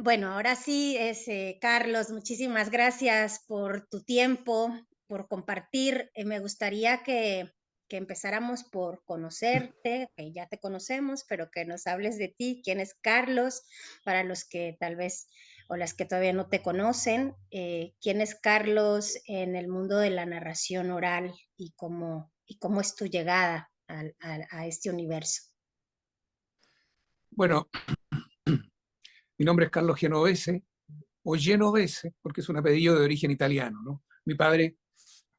Bueno, ahora sí, Carlos, muchísimas gracias por tu tiempo, por compartir. Me gustaría que empezáramos por conocerte, que ya te conocemos, pero que nos hables de ti, quién es Carlos, para los que tal vez o las que todavía no te conocen, quién es Carlos en el mundo de la narración oral y cómo es tu llegada a este universo. Bueno, mi nombre es Carlos Genovese, o Genovese, porque es un apellido de origen italiano, ¿no? Mi padre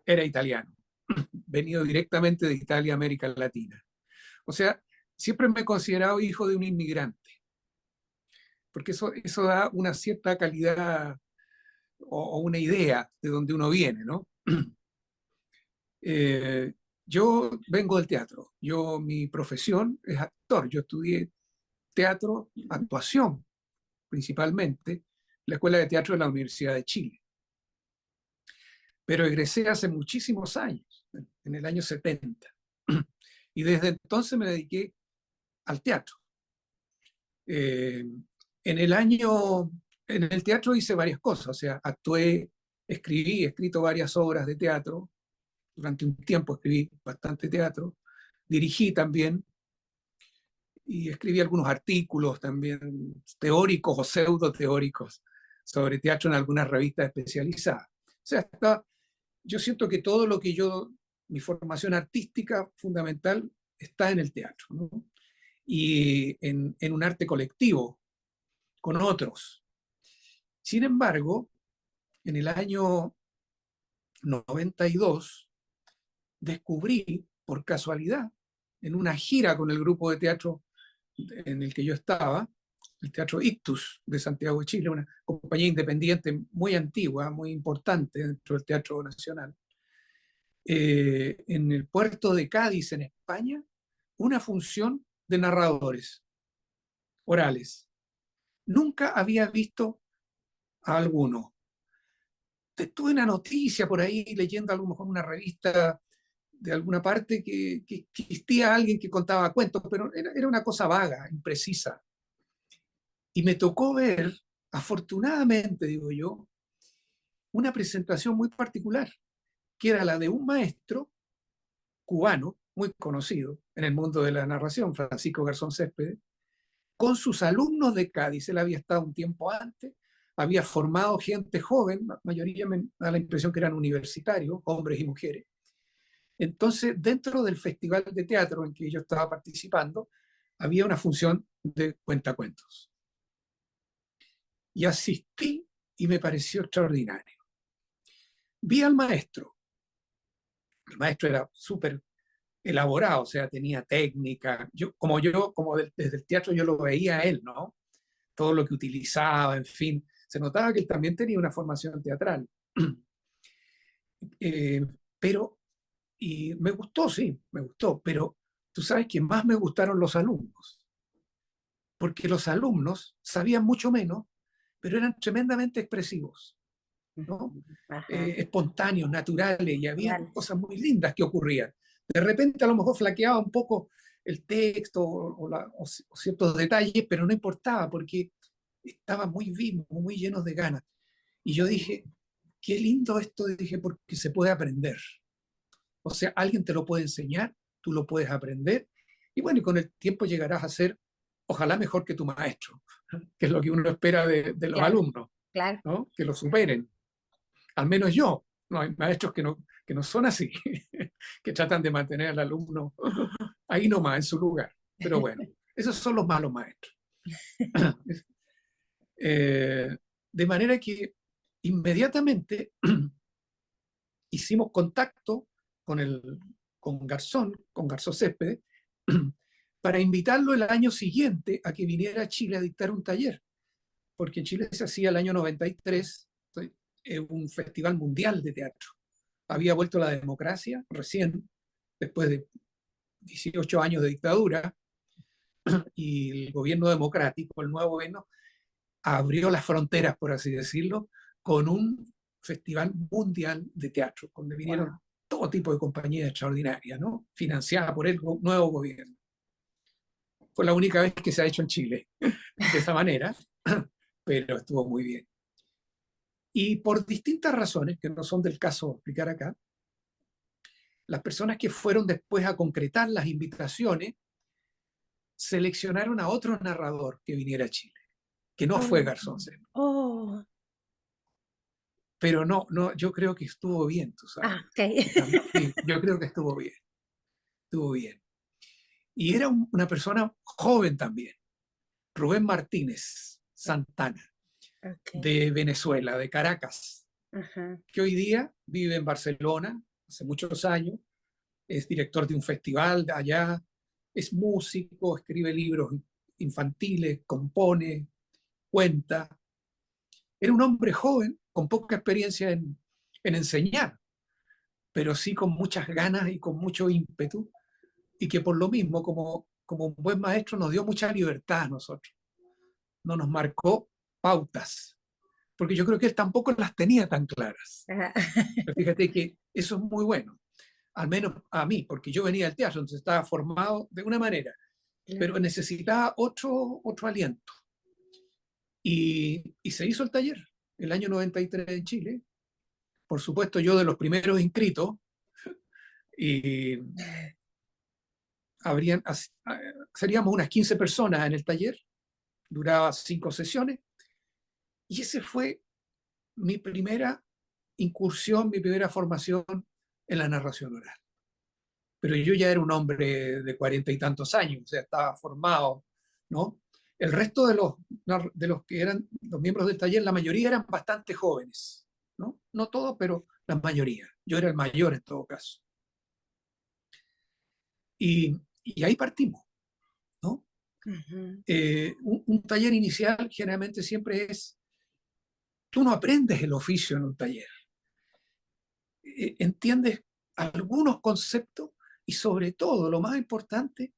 era italiano, venido directamente de Italia, América Latina. O sea, siempre me he considerado hijo de un inmigrante, porque eso da una cierta calidad o una idea de dónde uno viene, ¿no? Eh, yo vengo del teatro, mi profesión es actor, yo estudié teatro, actuación principalmente, en la Escuela de Teatro de la Universidad de Chile. Pero egresé hace muchísimos años, en el año 70. Y desde entonces me dediqué al teatro. Eh, en el año, en el teatro hice varias cosas, o sea, actué, escribí, he escrito varias obras de teatro, durante un tiempo escribí bastante teatro, dirigí también y escribí algunos artículos también teóricos o pseudo teóricos sobre teatro en algunas revistas especializadas. O sea, yo siento que todo lo que mi formación artística fundamental está en el teatro, ¿no? Y en un arte colectivo, con otros. Sin embargo, en el año 92 descubrí, por casualidad, en una gira con el grupo de teatro en el que yo estaba, el Teatro Ictus de Santiago de Chile, una compañía independiente muy antigua, muy importante dentro del Teatro Nacional, en el puerto de Cádiz, en España, una función de narradores orales. Nunca había visto a alguno. Tuve una noticia por ahí leyendo a lo mejor una revista de alguna parte que existía alguien que contaba cuentos, pero era una cosa vaga, imprecisa. Y me tocó ver, afortunadamente, digo yo, una presentación muy particular, que era la de un maestro cubano muy conocido en el mundo de la narración, Francisco Garzón Céspedes, con sus alumnos de Cádiz. Él había estado un tiempo antes, había formado gente joven, la mayoría me da la impresión que eran universitarios, hombres y mujeres. Entonces, dentro del festival de teatro en que yo estaba participando, había una función de cuentacuentos. Y asistí y me pareció extraordinario. Vi al maestro. El maestro era súper elaborado, o sea, tenía técnica. Desde el teatro yo lo veía a él, ¿no? Todo lo que utilizaba, en fin. Se notaba que él también tenía una formación teatral. Eh, pero, y me gustó, sí, me gustó, pero tú sabes que más me gustaron los alumnos, porque los alumnos sabían mucho menos, pero eran tremendamente expresivos, ¿no? Ajá, Espontáneos, naturales, y había vale. cosas muy lindas que ocurrían. De repente a lo mejor flaqueaba un poco el texto o ciertos detalles, pero no importaba porque estaba muy vivo, muy lleno de ganas. Y yo dije, qué lindo esto, dije, porque se puede aprender. O sea, alguien te lo puede enseñar, tú lo puedes aprender, y bueno, y con el tiempo llegarás a ser, ojalá mejor que tu maestro, que es lo que uno espera de los Claro, alumnos, claro. ¿no? Que lo superen. Al menos yo. No hay maestros que no son así, que tratan de mantener al alumno ahí nomás, en su lugar. Pero bueno, esos son los malos maestros. Eh, de manera que inmediatamente hicimos contacto con, con Garzón Céspedes, para invitarlo el año siguiente a que viniera a Chile a dictar un taller, porque en Chile se hacía el año 93 un festival mundial de teatro. Había vuelto la democracia recién, después de 18 años de dictadura, y el gobierno democrático, el nuevo gobierno, abrió las fronteras, por así decirlo, con un festival mundial de teatro, donde vinieron Wow. todo tipo de compañías extraordinarias, ¿no? Financiada por el nuevo gobierno. Fue la única vez que se ha hecho en Chile de esa manera. pero estuvo muy bien. Y por distintas razones, que no son del caso explicar acá, las personas que fueron después a concretar las invitaciones seleccionaron a otro narrador que viniera a Chile, que no fue Oh, Garzón Serra. oh. Pero no, no, yo creo que estuvo bien, tú Ah, sabes. ok. Sí, yo creo que estuvo bien, estuvo bien. Y era una persona joven también, Rubén Martínez Santana, Ok. de Venezuela, de Caracas, Ajá. que hoy día vive en Barcelona, hace muchos años, es director de un festival de allá, es músico, escribe libros infantiles, compone, cuenta. Era un hombre joven, con poca experiencia en enseñar, pero sí con muchas ganas y con mucho ímpetu, y que por lo mismo, como un buen maestro, nos dio mucha libertad a nosotros, no nos marcó pautas, porque yo creo que él tampoco las tenía tan claras. Ajá. Pero fíjate que eso es muy bueno, al menos a mí, porque yo venía del teatro, entonces estaba formado de una manera, pero Claro. necesitaba otro aliento. Y se hizo el taller el año 93 en Chile, por supuesto yo de los primeros inscritos, y habrían, seríamos unas 15 personas en el taller, duraba 5 sesiones, y ese fue mi primera incursión, mi primera formación en la narración oral. Pero yo ya era un hombre de 40 y tantos años, o sea, estaba formado, ¿no? El resto de los que eran los miembros del taller, la mayoría eran bastante jóvenes, ¿no? No todos, pero la mayoría. Yo era el mayor en todo caso. Y ahí partimos, ¿no? Ujú. Un taller inicial generalmente siempre es, tú no aprendes el oficio en un taller, entiendes algunos conceptos y sobre todo lo más importante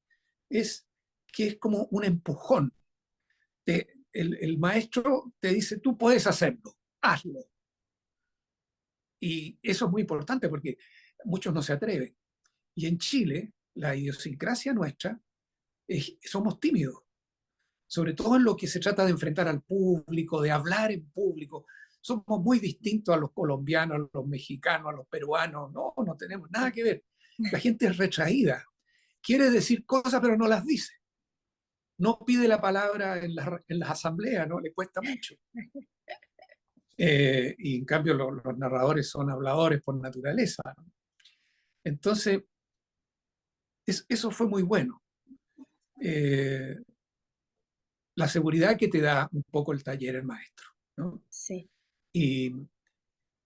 es que es como un empujón. El maestro te dice, tú puedes hacerlo, hazlo. Y eso es muy importante porque muchos no se atreven. Y en Chile, la idiosincrasia nuestra, somos tímidos, sobre todo en lo que se trata de enfrentar al público, de hablar en público. Somos muy distintos a los colombianos, a los mexicanos, a los peruanos. No, no tenemos nada que ver. La gente es retraída, quiere decir cosas pero no las dice. No pide la palabra en las asambleas, ¿no? Le cuesta mucho. Y en cambio los narradores son habladores por naturaleza, ¿no? Entonces, eso fue muy bueno. Eh, la seguridad que te da un poco el taller, el maestro, ¿no? Sí. Y,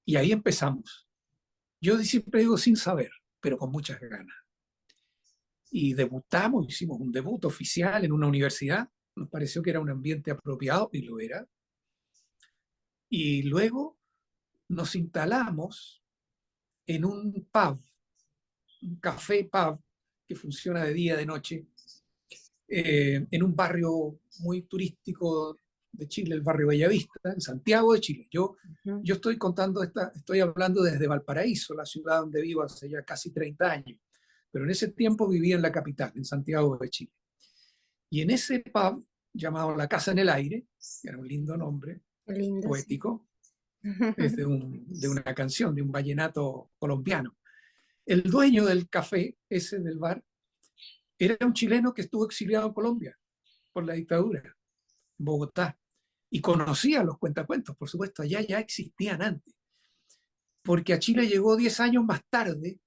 y ahí empezamos. Yo siempre digo sin saber, pero con muchas ganas. Y debutamos, hicimos un debut oficial en una universidad, nos pareció que era un ambiente apropiado y lo era. Y luego nos instalamos en un pub, un café pub que funciona de día, de noche, en un barrio muy turístico de Chile, el barrio Bellavista, en Santiago de Chile. Ujú. Yo estoy hablando desde Valparaíso, la ciudad donde vivo hace ya casi 30 años, pero en ese tiempo vivía en la capital, en Santiago de Chile. Y en ese pub llamado La Casa en el Aire, que era un lindo nombre, Qué lindo, sí. poético, es de una canción, de un vallenato colombiano. El dueño del café, ese del bar, era un chileno que estuvo exiliado en Colombia por la dictadura, en Bogotá, y conocía los cuentacuentos, por supuesto, allá ya existían antes, porque a Chile llegó 10 años más tarde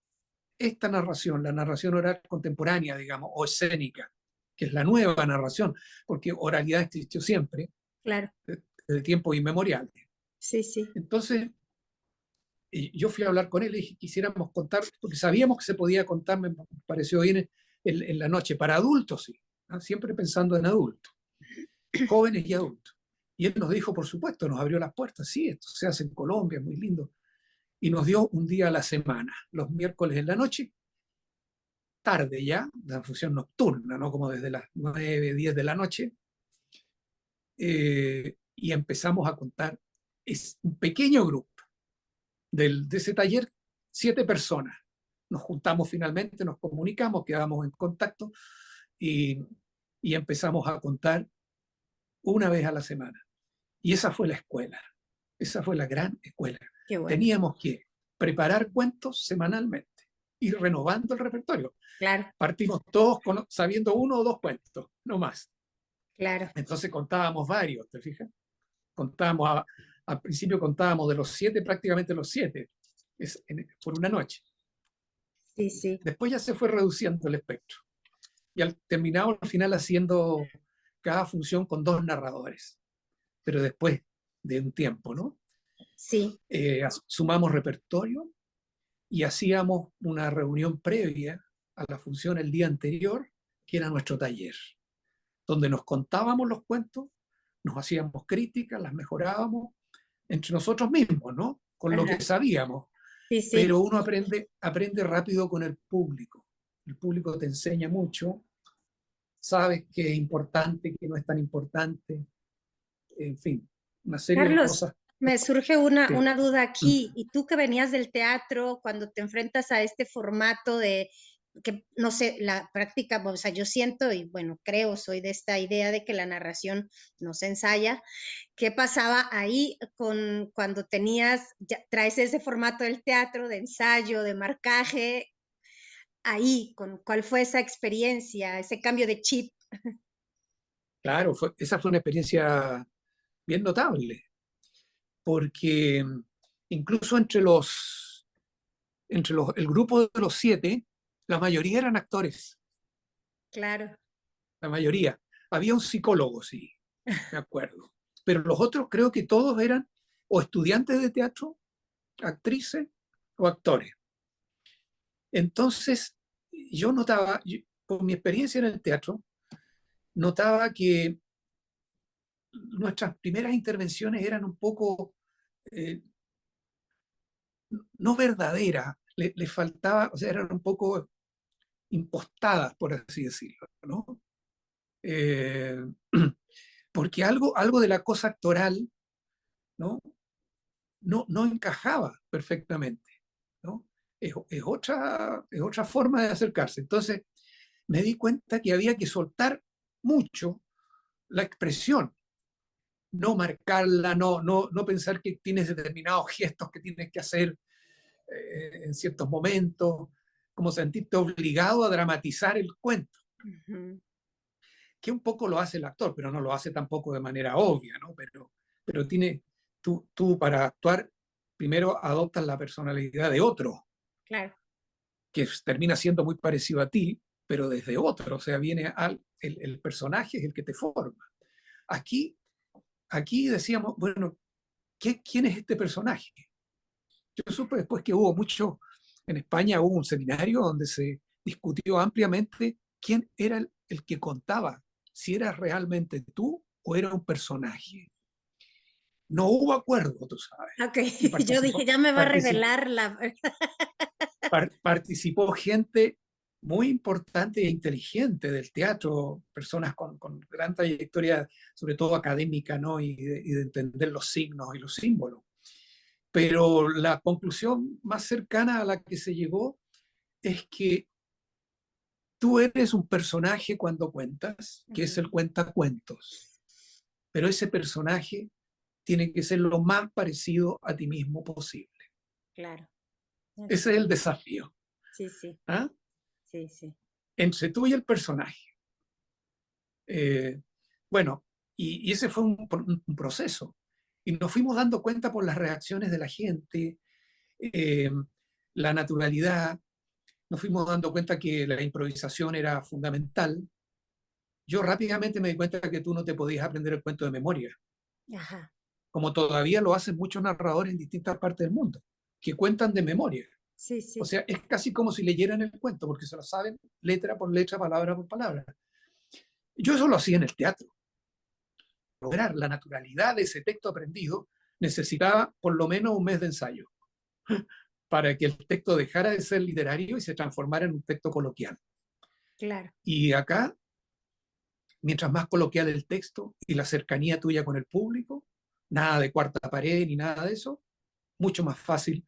esta narración, la narración oral contemporánea, digamos, o escénica, que es la nueva narración, porque oralidad existió siempre, Claro. desde tiempos inmemoriales. Sí, sí. Entonces, yo fui a hablar con él y dije, quisiéramos contar, porque sabíamos que se podía contar, me pareció bien en la noche, para adultos, sí, ¿no? Siempre pensando en adultos, jóvenes y adultos. Y él nos dijo, por supuesto, nos abrió las puertas, sí, esto se hace en Colombia, es muy lindo. Y nos dio un día a la semana, los miércoles en la noche, tarde ya, la función nocturna, ¿no? Como desde las 9, 10 de la noche, y empezamos a contar, es un pequeño grupo de ese taller, 7 personas. Nos juntamos finalmente, nos comunicamos, quedamos en contacto y, y empezamos a contar una vez a la semana. Y esa fue la escuela, esa fue la gran escuela. Qué bueno. Teníamos que preparar cuentos semanalmente, ir renovando el repertorio. Claro, Partimos todos sabiendo uno o dos cuentos, no más. claro. Entonces contábamos varios, ¿te fijas? Contábamos, al principio contábamos de los 7, prácticamente los 7, por una noche. Sí, sí. Después ya se fue reduciendo el espectro. Y terminamos al final haciendo cada función con 2 narradores. Pero después de un tiempo, ¿no? Sí, Sumamos repertorio y hacíamos una reunión previa a la función el día anterior, que era nuestro taller, donde nos contábamos los cuentos, nos hacíamos críticas, las mejorábamos entre nosotros mismos, ¿no? Con lo ajá. que sabíamos. Sí, sí. Pero uno aprende rápido con el público. El público te enseña mucho, sabes qué es importante, qué no es tan importante, en fin, una serie de Carlos, cosas me surge una, que, una duda aquí. Y tú que venías del teatro, cuando te enfrentas a este formato de que, no sé, la práctica, o sea, yo siento y bueno, creo, soy de esta idea de que la narración no se ensaya. ¿Qué pasaba ahí con cuando traes ese formato del teatro, de ensayo, de marcaje, ahí, cuál fue esa experiencia, ese cambio de chip? claro, esa fue una experiencia bien notable, porque incluso el grupo de los 7, la mayoría eran actores, Claro. la mayoría. Había un psicólogo, sí, me acuerdo. Pero los otros creo que todos eran o estudiantes de teatro, actrices o actores. Entonces, yo notaba, con mi experiencia en el teatro, notaba que nuestras primeras intervenciones eran un poco eh, no verdaderas, le faltaba, o sea, eran un poco impostadas, por así decirlo, ¿no? Eh, porque algo de la cosa actoral, ¿no? No encajaba perfectamente, ¿no? Es otra forma de acercarse. Entonces me di cuenta que había que soltar mucho la expresión, no marcarla, no pensar que tienes determinados gestos que tienes que hacer en ciertos momentos, como sentirte obligado a dramatizar el cuento, Ujú. que un poco lo hace el actor, pero no lo hace tampoco de manera obvia, ¿no? Pero tú para actuar, primero adoptas la personalidad de otro, Claro. que termina siendo muy parecido a ti, pero desde otro, o sea, el personaje es el que te forma. Aquí, aquí decíamos, bueno, ¿quién es este personaje? Yo supe después que en España hubo un seminario donde se discutió ampliamente quién era el que contaba, si era realmente tú o era un personaje. No hubo acuerdo, tú sabes. Ok, Y yo dije, ya me va a participó, revelar la... participó gente muy importante e inteligente del teatro, personas con gran trayectoria, sobre todo académica, ¿no? Y de entender los signos y los símbolos. Pero la conclusión más cercana a la que se llegó es que tú eres un personaje cuando cuentas, que es Ujú. el cuentacuentos, pero ese personaje tiene que ser lo más parecido a ti mismo posible. Claro. Ese es Ok. el desafío. Sí, sí, ¿Ah? sí, sí. Entre tú y el personaje. Eh, bueno, y ese fue un proceso. Y nos fuimos dando cuenta por las reacciones de la gente, eh, la naturalidad, nos fuimos dando cuenta que la improvisación era fundamental. Yo rápidamente me di cuenta que tú no te podías aprender el cuento de memoria, Ajá. como todavía lo hacen muchos narradores en distintas partes del mundo, que cuentan de memoria. Sí, O sí. sea, es casi como si leyeran el cuento, porque se lo saben letra por letra, palabra por palabra. Yo eso lo hacía en el teatro. Lograr la naturalidad de ese texto aprendido necesitaba por lo menos un mes de ensayo para que el texto dejara de ser literario y se transformara en un texto coloquial. Claro. Y acá, mientras más coloquial el texto y la cercanía tuya con el público, nada de cuarta pared ni nada de eso, mucho más fácil.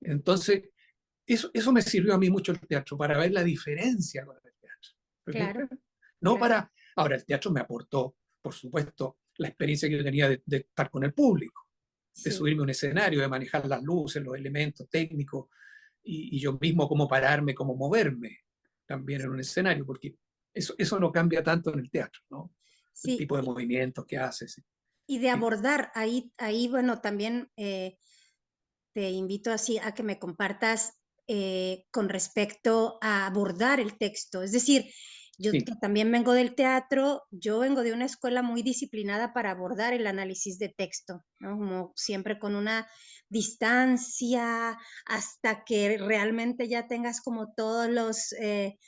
Entonces, eso me sirvió a mí mucho el teatro, para ver la diferencia con el teatro. Claro. No Claro. para... Ahora, el teatro me aportó, por supuesto, la experiencia que yo tenía de estar con el público, de Sí. subirme a un escenario, de manejar las luces, los elementos técnicos, y yo mismo cómo pararme, cómo moverme también en un escenario, porque eso no cambia tanto en el teatro, ¿no? El Sí, tipo de movimientos que haces. y de Sí, abordar, ahí bueno, también te invito así a que me compartas con respecto a abordar el texto. Es decir, yo sí, que también vengo del teatro, yo vengo de una escuela muy disciplinada para abordar el análisis de texto, ¿no? Como siempre con una distancia hasta que realmente ya tengas como eh,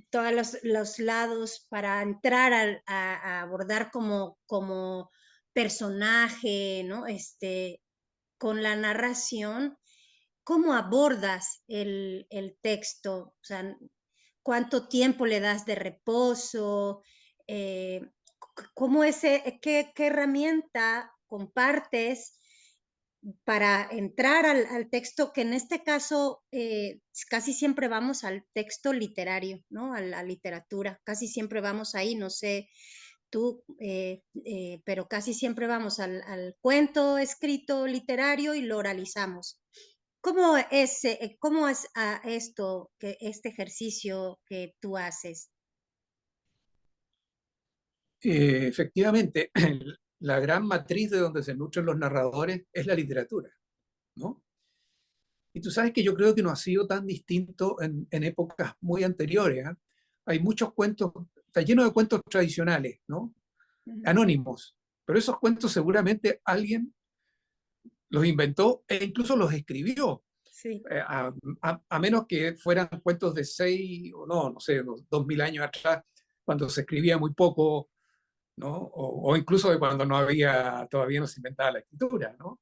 todos los lados para entrar a abordar como personaje, ¿no? Con la narración, ¿cómo abordas el texto? O sea, ¿cuánto tiempo le das de reposo? Eh, ¿Cómo qué herramienta compartes para entrar al texto, que en este caso casi siempre vamos al texto literario, ¿no? A la literatura, casi siempre vamos ahí, no sé tú, pero casi siempre vamos al cuento escrito literario y lo oralizamos. Cómo es este ejercicio que tú haces? efectivamente, la gran matriz de donde se nutren los narradores es la literatura, ¿no? Y tú sabes que yo creo que no ha sido tan distinto en épocas muy anteriores, ¿eh? Hay muchos cuentos, está lleno de cuentos tradicionales, ¿no? Ujú. Anónimos, pero esos cuentos seguramente alguien los inventó e incluso los escribió, Sí, a menos que fueran cuentos de 6 o no sé, 2000 años atrás, cuando se escribía muy poco, ¿no? O incluso de cuando todavía no se inventaba la escritura, ¿no?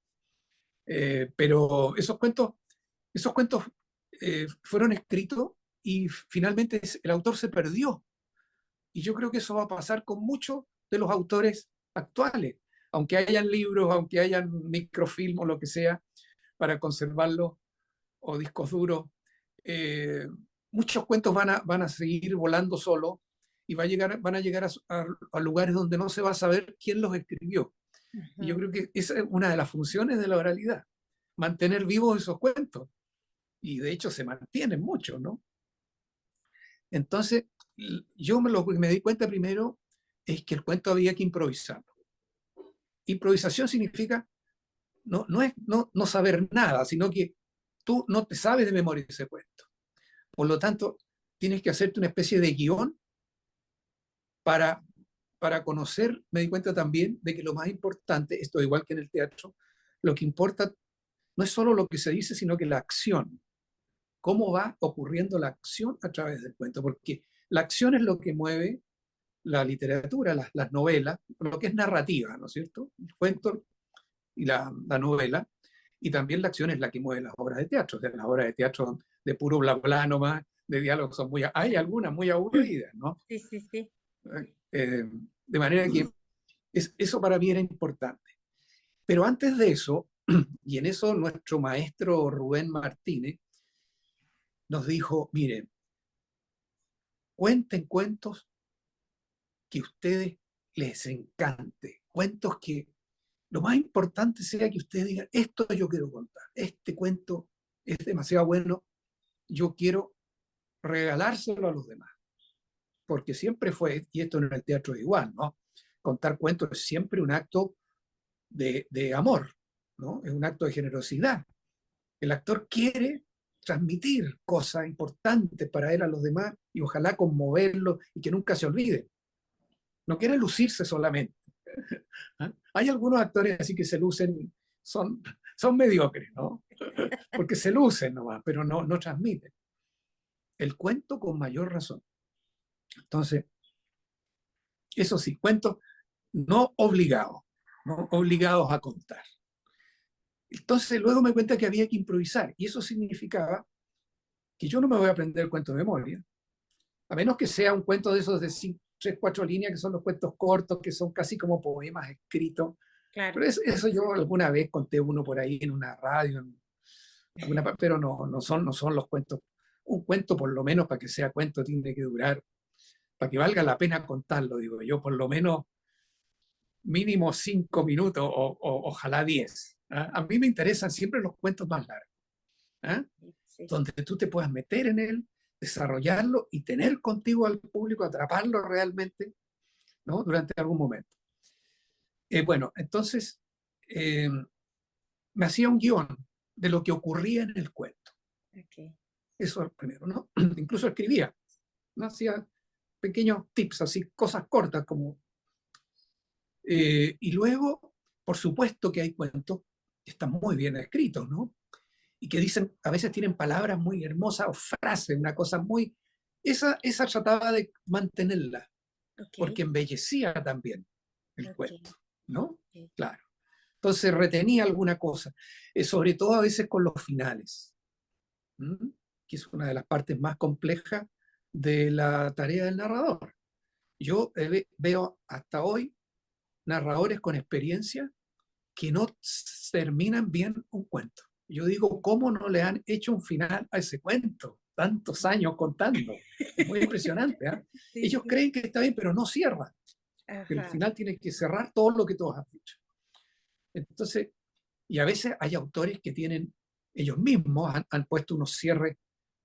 Pero esos cuentos fueron escritos y finalmente el autor se perdió. Y yo creo que eso va a pasar con muchos de los autores actuales, aunque hayan libros, aunque hayan microfilm o lo que sea para conservarlos, o discos duros. eh, Muchos cuentos van a seguir volando solos y van a llegar a lugares donde no se va a saber quién los escribió. Y yo ujú, creo que esa es una de las funciones de la oralidad, mantener vivos esos cuentos. Y de hecho se mantienen mucho, ¿no? Entonces, lo que me di cuenta primero es que el cuento había que improvisarlo. Improvisación significa no es no saber nada, sino que tú no te sabes de memoria ese cuento. Por lo tanto, tienes que hacerte una especie de guión para, para conocer. Me di cuenta también de que lo más importante, esto igual que en el teatro, lo que importa no es solo lo que se dice, sino que la acción. Cómo va ocurriendo la acción a través del cuento, porque la acción es lo que mueve la literatura, las novelas, lo que es narrativa, ¿no es cierto? El cuento y la novela, y también la acción es la que mueve las obras de teatro. O sea, las obras de teatro de puro bla bla nomás, de diálogos son hay algunas muy aburridas, ¿no? sí, sí, sí. De manera que eso para mí era importante. Pero antes de eso, y en eso nuestro maestro Rubén Martínez nos dijo, miren, cuenten cuentos que a ustedes les encante, cuentos que lo más importante sea que ustedes digan, esto yo quiero contar, este cuento es demasiado bueno, yo quiero regalárselo a los demás, porque siempre fue, y esto en el teatro es igual, ¿no? Contar cuentos es siempre un acto de amor, ¿no? Es un acto de generosidad. El actor quiere transmitir cosas importantes para él a los demás y ojalá conmoverlos y que nunca se olvide. No quiere lucirse solamente. ¿Ah? Hay algunos actores así que se lucen, son mediocres, ¿no? Porque se lucen nomás, pero no transmiten. El cuento con mayor razón. Entonces, eso sí, cuentos no obligados, no obligados a contar. Entonces, luego me cuenta que había que improvisar, y eso significaba que yo no me voy a aprender el cuento de memoria, a menos que sea un cuento de esos de 3, 4 líneas, que son los cuentos cortos, que son casi como poemas escritos. Claro. Pero eso yo alguna vez conté uno por ahí en una radio, pero no son los cuentos. Un cuento, por lo menos, para que sea cuento, tiene que durar, para que valga la pena contarlo, digo yo, por lo menos mínimo 5 minutos ojalá 10. ¿Ah? A mí me interesan siempre los cuentos más largos, ¿ah? Sí. Donde tú te puedas meter en él, desarrollarlo y tener contigo al público, atraparlo realmente, ¿no? Durante algún momento. Bueno, entonces eh, me hacía un guión de lo que ocurría en el cuento. Okay. Eso primero, ¿no? Incluso escribía, ¿no? Hacía pequeños tips, así, cosas cortas como... y luego, por supuesto que hay cuentos que están muy bien escritos, ¿no? Y que dicen, a veces tienen palabras muy hermosas o frases, una cosa muy... Esa trataba de mantenerla, Okay. porque embellecía también el Okay. cuento, ¿no? Okay. Claro. Entonces retenía alguna cosa, sobre todo a veces con los finales, ¿m? Que es una de las partes más complejas de la tarea del narrador. Yo veo hasta hoy narradores con experiencia que no terminan bien un cuento. Yo digo, ¿cómo no le han hecho un final a ese cuento? Tantos años contando. Es muy impresionante, ¿eh? Sí, Ellos sí. creen que está bien, pero no cierra. El Ajá. final tiene que cerrar todo lo que todos han dicho. Entonces, y a veces hay autores que tienen, ellos mismos han puesto unos cierres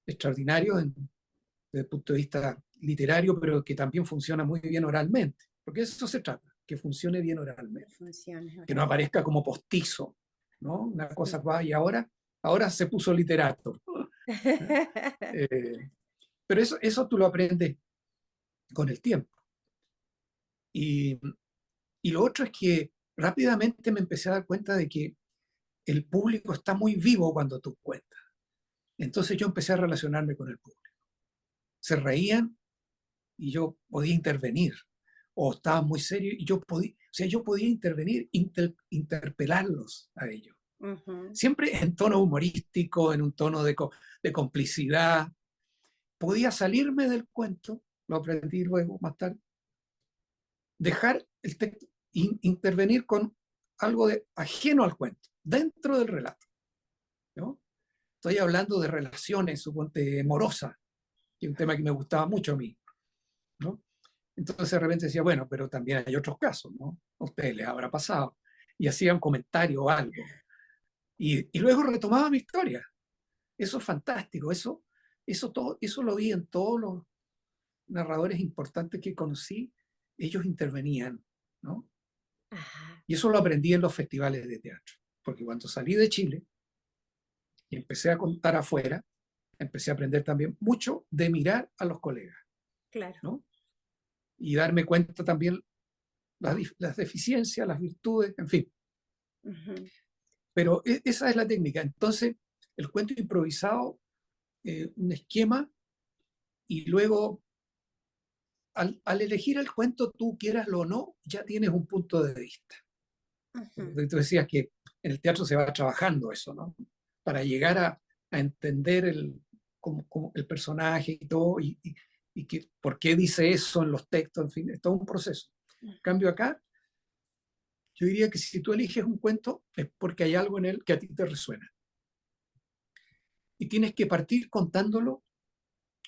extraordinarios desde el punto de vista literario, pero que también funciona muy bien oralmente. Porque de eso se trata, que funcione bien Que oralmente. funcione Que no ahora. aparezca como postizo, ¿no? Una cosa Sí. va y ahora se puso literato. ¿Eh? Eh, pero eso tú lo aprendes con el tiempo. Y, y lo otro es que rápidamente me empecé a dar cuenta de que el público está muy vivo cuando tú cuentas. Entonces yo empecé a relacionarme con el público. Se reían y yo podía intervenir. O estaban muy serios y yo podía intervenir, interpelarlos a ellos. Ujú. Siempre en tono humorístico, en un tono de complicidad. Podía salirme del cuento, lo aprendí luego más tarde, dejar el texto, intervenir con algo ajeno al cuento, dentro del relato, ¿no? Estoy hablando de relaciones, suponte, amorosas, que es un tema que me gustaba mucho a mí, ¿no? Entonces de repente decía, bueno, pero también hay otros casos, ¿no? A ustedes les habrá pasado. Y hacía un comentario o algo. Y luego retomaba mi historia. Eso es fantástico. Eso lo vi en todos los narradores importantes que conocí. Ellos intervenían, ¿no? Ajá. Y eso lo aprendí en los festivales de teatro. Porque cuando salí de Chile y empecé a contar afuera, empecé a aprender también mucho de mirar a los colegas, Claro. ¿no? Y darme cuenta también las deficiencias, las virtudes, en fin. Ujú. Pero esa es la técnica. Entonces, el cuento improvisado, un esquema, y luego, al elegir el cuento, tú quieraslo o no, ya tienes un punto de vista. Ujú. Tú decías que en el teatro se va trabajando eso, ¿no? Para llegar a entender como el personaje y todo, y que, por qué dice eso en los textos, en fin, es todo un proceso. En Ujú. cambio acá, yo diría que si tú eliges un cuento es porque hay algo en él que a ti te resuena. Y tienes que partir contándolo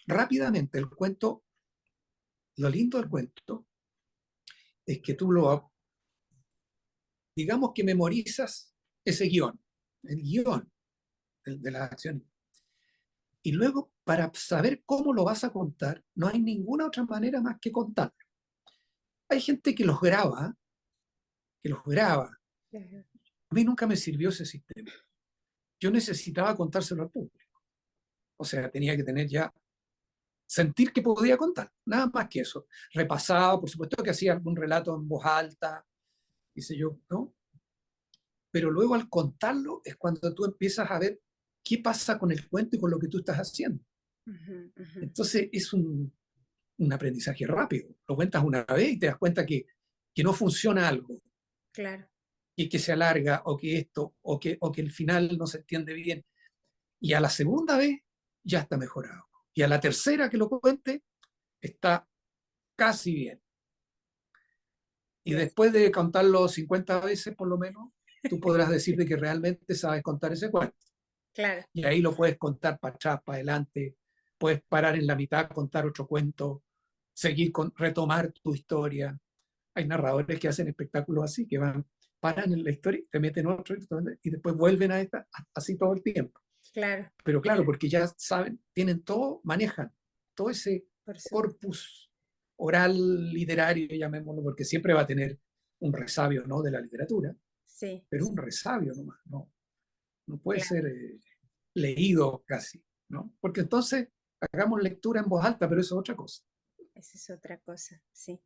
rápidamente. El cuento, lo lindo del cuento es que digamos que memorizas ese guión, el guión de las acciones. Y luego, para saber cómo lo vas a contar, no hay ninguna otra manera más que contarlo. Hay gente que los graba, que los graba. Ajá. A mí nunca me sirvió ese sistema. Yo necesitaba contárselo al público. O sea, tenía que tener ya, sentir que podía contar, nada más que eso. Repasaba, por supuesto que hacía algún relato en voz alta, qué sé yo, ¿no? Pero luego al contarlo es cuando tú empiezas a ver qué pasa con el cuento y con lo que tú estás haciendo. Ujú. Ujú. Entonces es un aprendizaje rápido. Lo cuentas una vez y te das cuenta que no funciona algo, Claro. que se alarga o que esto, o que el final no se entiende bien. Y a la segunda vez ya está mejorado. Y a la tercera que lo cuente está casi bien. Y Yes. después de contarlo 50 veces por lo menos, tú podrás decir de que realmente sabes contar ese cuento. Claro. Y ahí lo puedes contar para atrás, para adelante, puedes parar en la mitad, contar otro cuento, seguir retomar tu historia. Hay narradores que hacen espectáculos así, que paran en la historia, te meten otro y después vuelven a esta, así todo el tiempo. Claro, Pero claro, porque ya saben, tienen todo, manejan todo ese por supuesto. corpus oral literario, llamémoslo, porque siempre va a tener un resabio, ¿no?, de la literatura, Sí, pero un resabio nomás, no, no puede claro, ser leído casi, ¿no? Porque entonces hagamos lectura en voz alta, pero eso es otra cosa. esa es otra cosa, sí.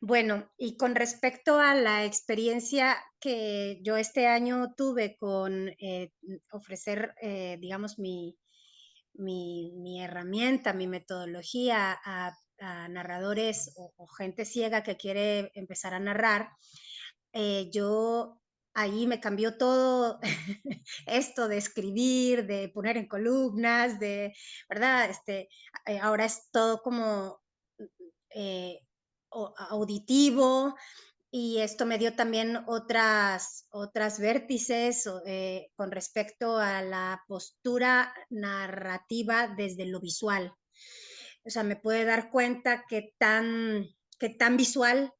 Bueno, y con respecto a la experiencia que yo este año tuve con ofrecer, digamos, mi herramienta, mi metodología a narradores o gente ciega que quiere empezar a narrar, yo ahí me cambió todo esto de escribir, de poner en columnas, de, ¿verdad? Ahora es todo como eh, auditivo, y esto me dio también otras vértices con respecto a la postura narrativa desde lo visual. O sea, me puede dar cuenta que tan visual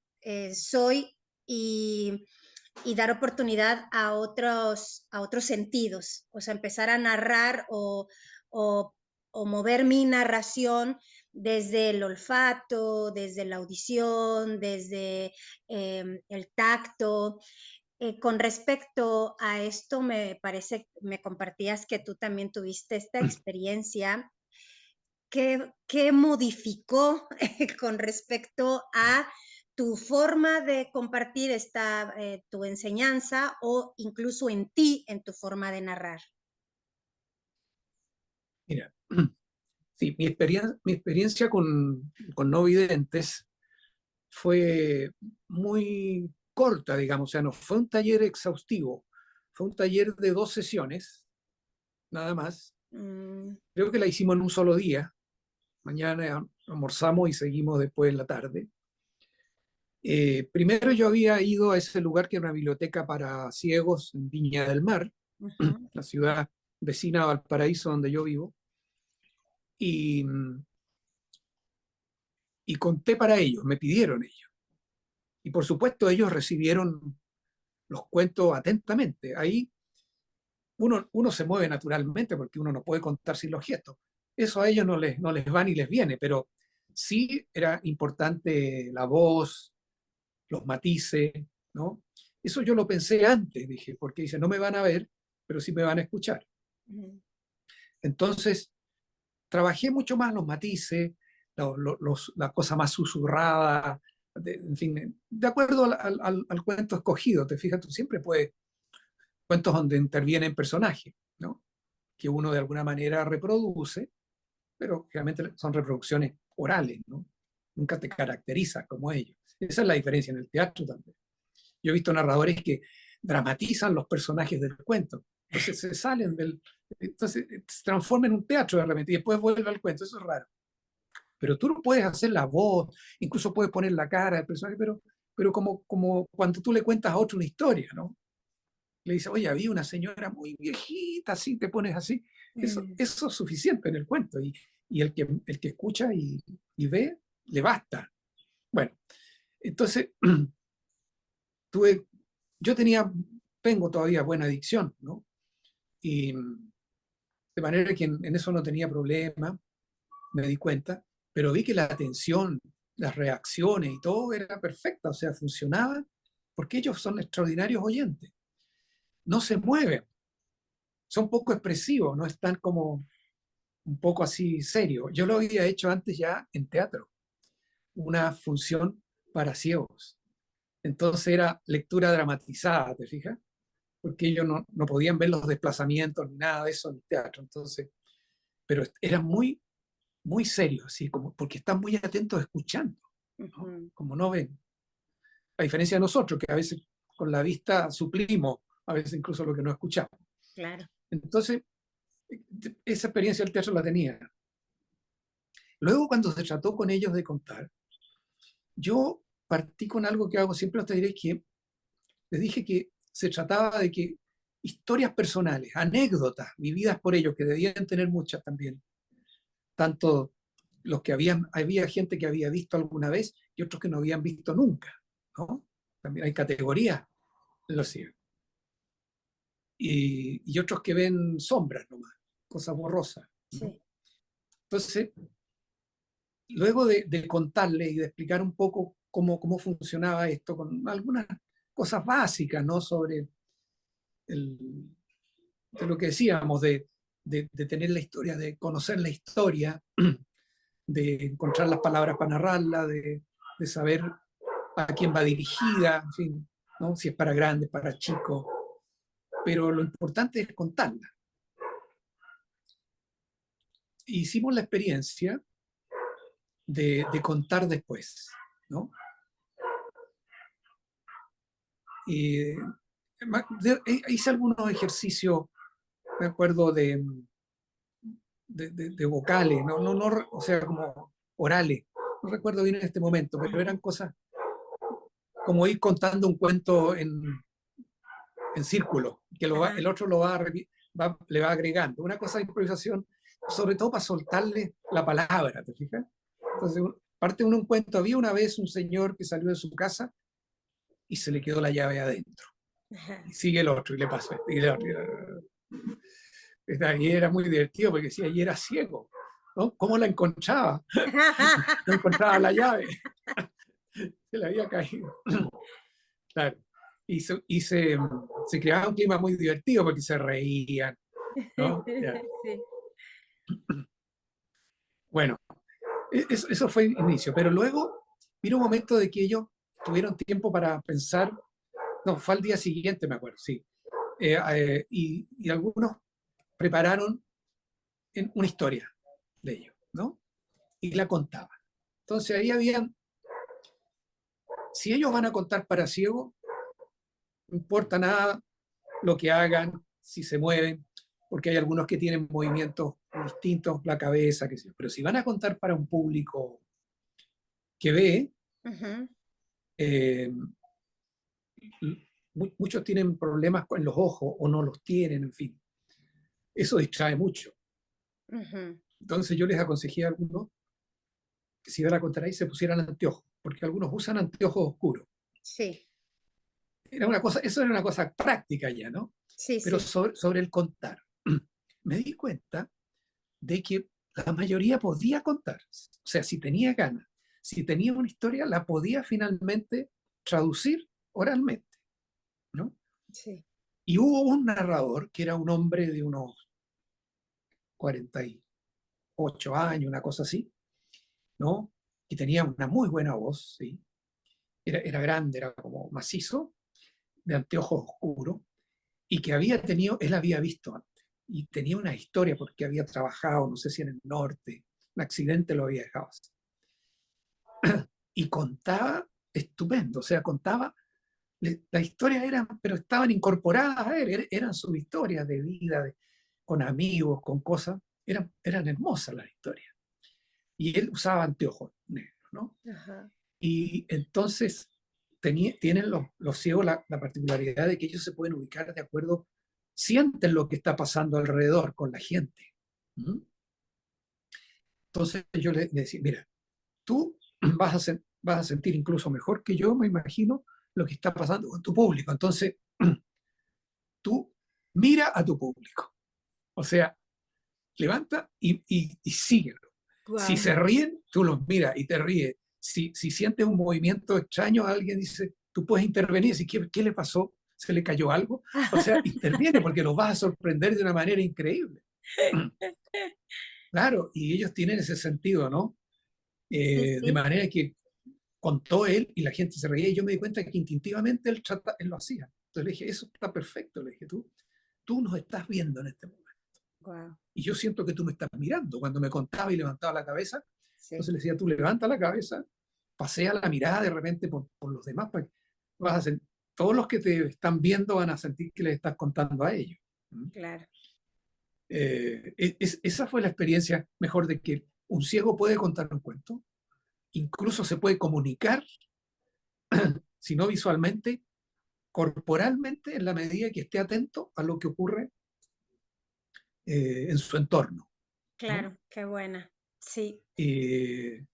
soy, y, y dar oportunidad a otros sentidos. O sea, empezar a narrar o, o mover mi narración desde el olfato, desde la audición, desde el tacto. Con respecto a esto, me parece, me compartías que tú también tuviste esta experiencia. ¿Qué modificó con respecto a tu forma de compartir tu enseñanza, o incluso en ti, en tu forma de narrar? Mira, sí, mi experiencia con no videntes fue muy corta, digamos, o sea, no fue un taller exhaustivo, fue un taller de 2 sesiones, nada más. Mm, Creo que la hicimos en un solo día. Mañana almorzamos y seguimos después en la tarde. Primero yo había ido a ese lugar que era una biblioteca para ciegos en Viña del Mar, ujú, la ciudad vecina a Valparaíso donde yo vivo, y, y conté para ellos, me pidieron ellos. Y por supuesto ellos recibieron los cuentos atentamente. Ahí uno se mueve naturalmente porque uno no puede contar sin los gestos. Eso a ellos no les va ni les viene, pero sí era importante la voz, los matices, ¿no? Eso yo lo pensé antes, dije, porque dice, no me van a ver, pero sí me van a escuchar. ujú, Entonces, trabajé mucho más los matices, la cosa más susurrada, en fin, de acuerdo al cuento escogido. Te fijas, tú siempre puedes, cuentos donde intervienen personajes, ¿no?, que uno de alguna manera reproduce, pero realmente son reproducciones orales, ¿no? Nunca te caracteriza como ellos. Esa es la diferencia en el teatro también. Yo he visto narradores que dramatizan los personajes del cuento, entonces se salen entonces se transforma en un teatro de repente y después vuelve al cuento, eso es raro. Pero tú no puedes hacer la voz, incluso puedes poner la cara del personaje, pero como cuando tú le cuentas a otro una historia, ¿no? Le dices, oye, había una señora muy viejita, así, te pones así. mm, Eso es suficiente en el cuento. Y el que escucha y ve, le basta. Bueno, entonces, tuve, yo tengo todavía buena adicción, ¿no? Y de manera que en eso no tenía problema, me di cuenta, pero vi que la atención, las reacciones y todo era perfecta, o sea, funcionaba, porque ellos son extraordinarios oyentes. No se mueven, son poco expresivos, no están como un poco así serio. Yo lo había hecho antes ya en teatro, una función para ciegos. Entonces era lectura dramatizada, ¿te fijas? Porque ellos no podían ver los desplazamientos ni nada de eso en el teatro. Entonces, pero era muy, muy serio, así como, porque están muy atentos escuchando, ¿no? ujú, Como no ven. A diferencia de nosotros, que a veces con la vista suplimos, a veces incluso lo que no escuchamos. claro. Entonces, esa experiencia del teatro la tenía. Luego, cuando se trató con ellos de contar, yo partí con algo que hago siempre hasta diré que les dije que se trataba de que historias personales, anécdotas vividas por ellos, que debían tener muchas también, tanto había gente que había visto alguna vez y otros que no habían visto nunca, ¿no? También hay categorías en los ciegos. Y otros que ven sombras nomás, cosas borrosas, ¿no? Sí. Entonces, luego de contarle y de explicar un poco cómo funcionaba esto, con algunas cosas básicas, ¿no? Sobre de lo que decíamos, de tener la historia, de conocer la historia, de encontrar las palabras para narrarla, de saber a quién va dirigida, en fin, ¿no? Si es para grandes, para chicos, pero lo importante es contarla. Hicimos la experiencia de contar después, ¿no? Y hice algunos ejercicios, me acuerdo, de vocales, no, o sea, como orales. No recuerdo bien en este momento, pero eran cosas como ir contando un cuento en círculo, que el otro le va agregando. Una cosa de improvisación, sobre todo para soltarle la palabra, ¿te fijas? Entonces, parte uno un cuento. Había una vez un señor que salió de su casa y se le quedó la llave adentro. Ajá. Y sigue el otro y le pasa. Y el otro, y era muy divertido porque decía, y era ciego, ¿no? ¿Cómo la encontraba? No encontraba la llave. Se le había caído. Claro. Se creaba un clima muy divertido porque se reían, ¿no? Ya. Sí. Bueno, eso fue el inicio, pero luego vino un momento de que ellos tuvieron tiempo para pensar, no, fue al día siguiente, me acuerdo, sí. Y algunos prepararon una historia de ellos, ¿no? Y la contaban. Entonces ahí habían, si ellos van a contar para ciegos, no importa nada lo que hagan, si se mueven, porque hay algunos que tienen movimientos distintos, la cabeza, qué sé yo. Pero si van a contar para un público que ve, Ujú. eh, muchos tienen problemas con los ojos o no los tienen, en fin. Eso distrae mucho. Ujú. Entonces yo les aconsejé a algunos que si iban a contar ahí se pusieran anteojos, porque algunos usan anteojos oscuros. Sí, Eso era una cosa práctica ya, ¿no? sí, Pero sí. sobre el contar, me di cuenta de que la mayoría podía contar. O sea, si tenía ganas, si tenía una historia, la podía finalmente traducir oralmente, ¿no? Sí. Y hubo un narrador que era un hombre de unos 48 años, una cosa así, ¿no? Y tenía una muy buena voz, ¿sí? Era grande, era como macizo, de anteojos oscuros, y que él había visto antes, y tenía una historia porque había trabajado, no sé si en el norte, un accidente lo había dejado así. Y contaba estupendo, o sea, contaba, las historias eran, pero estaban incorporadas a él, eran sus historias de vida, con amigos, con cosas, eran hermosas las historias. Y él usaba anteojos negros, ¿no? Ajá. Y entonces tienen los ciegos la particularidad de que ellos se pueden ubicar de acuerdo, sienten lo que está pasando alrededor con la gente. ¿Mm? Entonces yo le decía, mira, tú vas a sentir incluso mejor que yo, me imagino, lo que está pasando con tu público. Entonces, tú mira a tu público. O sea, levanta y síguelo. Si Guau. se ríen, tú los miras y te ríes. Si sientes un movimiento extraño, alguien dice, tú puedes intervenir. Si, ¿qué le pasó? ¿Se le cayó algo? O sea, interviene porque los vas a sorprender de una manera increíble. Claro, y ellos tienen ese sentido, ¿no? Sí, De sí. manera que contó él y la gente se reía y yo me di cuenta que instintivamente él lo hacía. Entonces le dije, eso está perfecto, le dije, tú nos estás viendo en este momento. Guau. Y yo siento que tú me estás mirando. Cuando me contaba y levantaba la cabeza, Sí. entonces le decía, tú levanta la cabeza, pasea la mirada de repente por los demás, para que todos los que te están viendo van a sentir que les estás contando a ellos. ¿Mm? Claro. Esa fue la experiencia mejor de que un ciego puede contar un cuento, incluso se puede comunicar, si no visualmente, corporalmente, en la medida que esté atento a lo que ocurre en su entorno, ¿no? Claro, qué buena. Sí. Eh,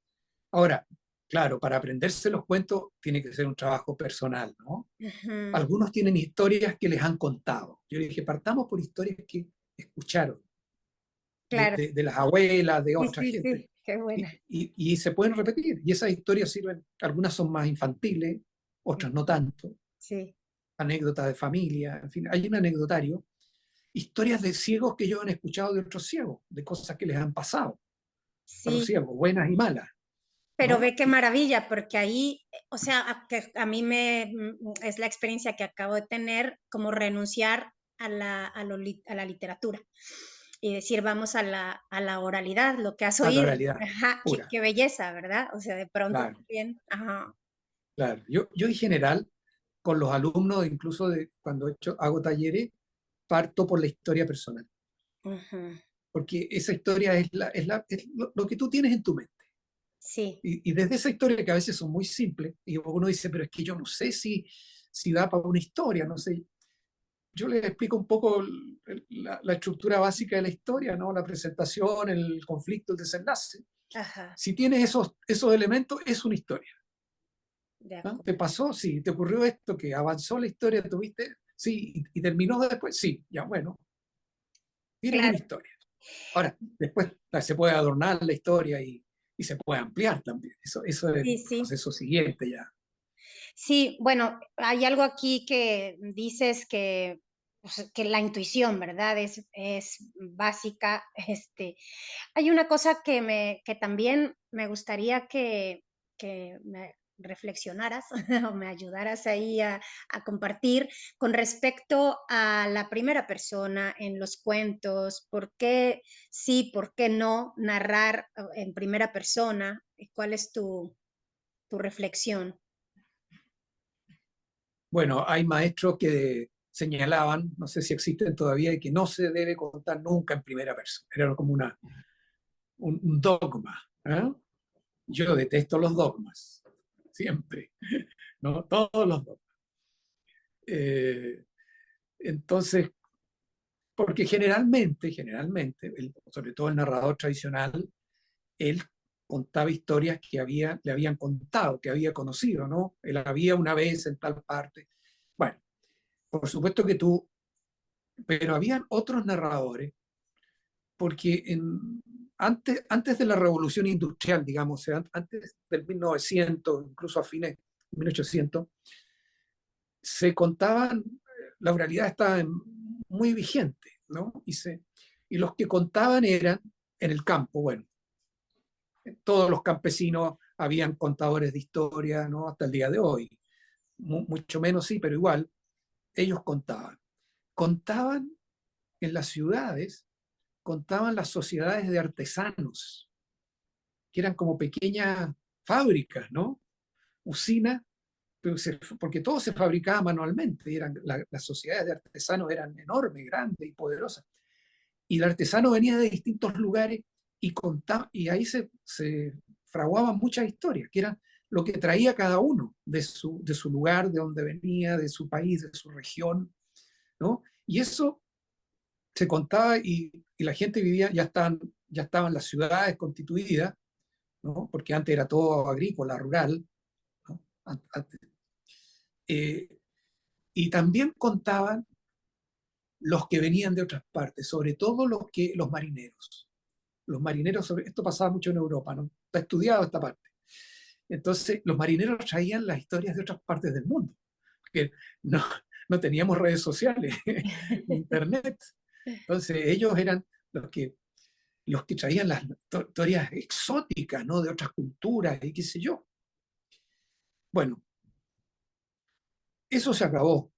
ahora, claro, para aprenderse los cuentos tiene que ser un trabajo personal, ¿no? Ujú. Algunos tienen historias que les han contado. Yo le dije, partamos por historias que escucharon Claro. de las abuelas, de Sí, otra sí, gente, sí. Qué buena. y se pueden repetir. Y esas historias sirven, algunas son más infantiles, otras no tanto, Sí. anécdotas de familia, en fin, hay un anecdotario, historias de ciegos que ellos han escuchado de otros ciegos, de cosas que les han pasado a los Sí. ciegos, buenas y malas, Pero ¿no? ve qué maravilla, porque ahí, o sea, que a mí es la experiencia que acabo de tener, como renunciar a la literatura y decir, vamos a la oralidad, lo que has A la oído. oralidad Ajá, pura, qué belleza, ¿verdad? O sea, de pronto claro, también, ajá, claro. Yo en general, con los alumnos, incluso cuando hago talleres, parto por la historia personal, ujú, porque esa historia es lo que tú tienes en tu mente. sí, Y desde esa historia que a veces son muy simples, y uno dice, pero es que yo no sé si da para una historia, no sé. Yo les explico un poco la estructura básica de la historia, ¿no? La presentación, el conflicto, el desenlace. ajá, Si tienes esos elementos, es una historia. de ¿No? ¿Te acuerdo. pasó? Sí. ¿Te ocurrió esto? ¿Que avanzó la historia? ¿Tuviste? Sí. ¿Y terminó después? Sí. Ya, bueno, tienes una Claro, historia. Ahora, después se puede adornar la historia y se puede ampliar también. Eso es sí, el sí. proceso siguiente ya. Sí, bueno, hay algo aquí que dices que, pues, que la intuición, ¿verdad? Es básica. Hay una cosa que también me gustaría que me reflexionaras o me ayudaras ahí a compartir con respecto a la primera persona en los cuentos. ¿Por qué sí, por qué no narrar en primera persona? ¿Cuál es tu reflexión? Bueno, hay maestros que señalaban, no sé si existen todavía, y que no se debe contar nunca en primera persona. Era como un dogma. ¿Eh? Yo detesto los dogmas, siempre, ¿no? Todos los dogmas. Eh, entonces, porque generalmente, sobre todo el narrador tradicional, él contaba historias que le habían contado, que había conocido, ¿no? Él había una vez en tal parte. Bueno, por supuesto que pero habían otros narradores, porque antes de la revolución industrial, digamos, o sea, antes del 1900, incluso a fines de 1800, se contaban, la oralidad estaba muy vigente, ¿no? Y los que contaban eran en el campo, bueno, todos los campesinos habían contadores de historia, ¿no? Hasta el día de hoy, mucho menos sí, pero igual, ellos contaban. Contaban en las ciudades, contaban las sociedades de artesanos, que eran como pequeñas fábricas, ¿no? Usinas, porque todo se fabricaba manualmente, las sociedades de artesanos eran enormes, grandes y poderosas. Y el artesano venía de distintos lugares y ahí se fraguaban muchas historias, que eran lo que traía cada uno de su lugar, de donde venía, de su país, de su región, ¿no? Y eso se contaba y la gente vivía, ya estaban las ciudades constituidas, ¿no? Porque antes era todo agrícola, rural, ¿no? Eh, y también contaban los que venían de otras partes, sobre todo los marineros. Los marineros, esto pasaba mucho en Europa, ¿no? Está estudiado esta parte. Entonces, los marineros traían las historias de otras partes del mundo, porque no teníamos redes sociales, ni internet. Entonces, ellos eran los que traían las historias exóticas, ¿no? De otras culturas y qué sé yo. Bueno, eso se acabó.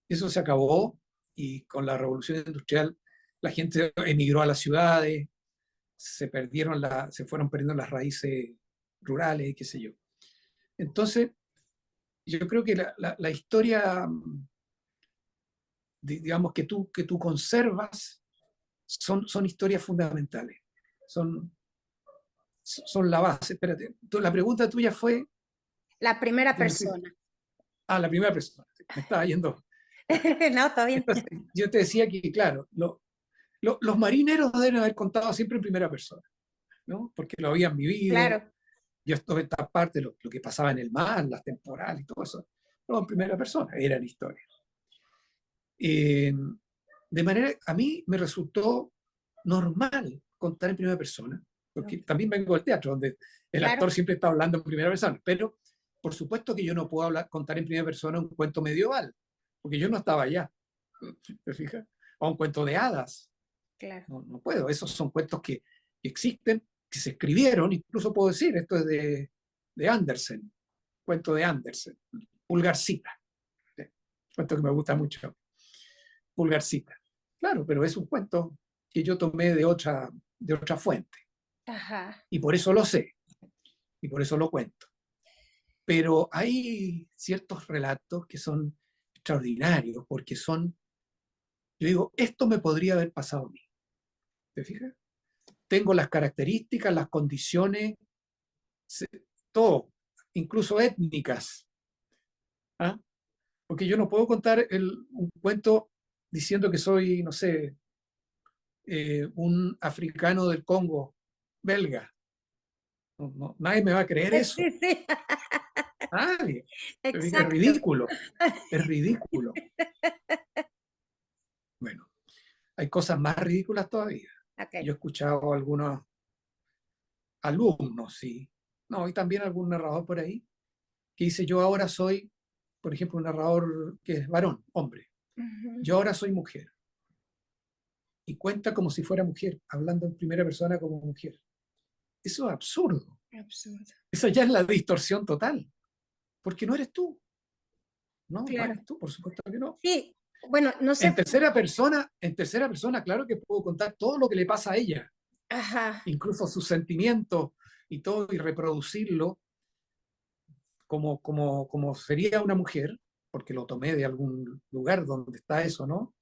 Eso se acabó y con la revolución industrial la gente emigró a las ciudades, se fueron perdiendo las raíces rurales y qué sé yo. Entonces, yo creo que la historia, digamos, que tú conservas son historias fundamentales, son, son la base. Espérate, la pregunta tuya fue, La primera que me fui- persona. la primera persona, me estaba yendo. Ya. No, está bien. Entonces, yo te decía que, claro, los marineros deben haber contado siempre en primera persona. ¿no? Porque lo habían vivido. claro, Yo estuve en esta parte, lo que pasaba en el mar, las temporales y todo eso, no en primera persona, eran historias. Eh, de manera, a mí me resultó normal contar en primera persona, porque también vengo del teatro, donde el claro, actor siempre está hablando en primera persona, pero por supuesto que yo no puedo contar en primera persona un cuento medieval, porque yo no estaba allá, ¿te fijas? O un cuento de hadas, claro. no puedo, esos son cuentos que existen, que se escribieron, incluso puedo decir, esto es de Andersen, cuento de Andersen, Pulgarcita, cuento que me gusta mucho, Pulgarcita. Claro, pero es un cuento que yo tomé de otra fuente, Ajá. y por eso lo sé, y por eso lo cuento. Pero hay ciertos relatos que son extraordinarios, porque son, yo digo, esto me podría haber pasado a mí, ¿te fijas? Tengo las características, las condiciones, todo, incluso étnicas, ¿ah? Porque yo no puedo contar un cuento diciendo que soy, no sé, un africano del Congo belga. Nadie me va a creer eso. Sí, sí, Nadie. Es exacto. ridículo. Es ridículo. Bueno, hay cosas más ridículas todavía. Yo he Ok. escuchado a algunos alumnos, sí. No, y también algún narrador por ahí que dice, yo ahora soy, por ejemplo, un narrador que es varón, hombre. Ujú. Yo ahora soy mujer. Y cuenta como si fuera mujer, hablando en primera persona como mujer. Eso es absurdo. Absurdo. Eso ya es la distorsión total. Porque no eres tú. No, no Claro. eres tú, por supuesto que no. Sí, bueno, no sé. En tercera persona, claro que puedo contar todo lo que le pasa a ella, Ajá. incluso sus sentimientos y todo, y reproducirlo como sería una mujer, porque lo tomé de algún lugar donde está eso, ¿no?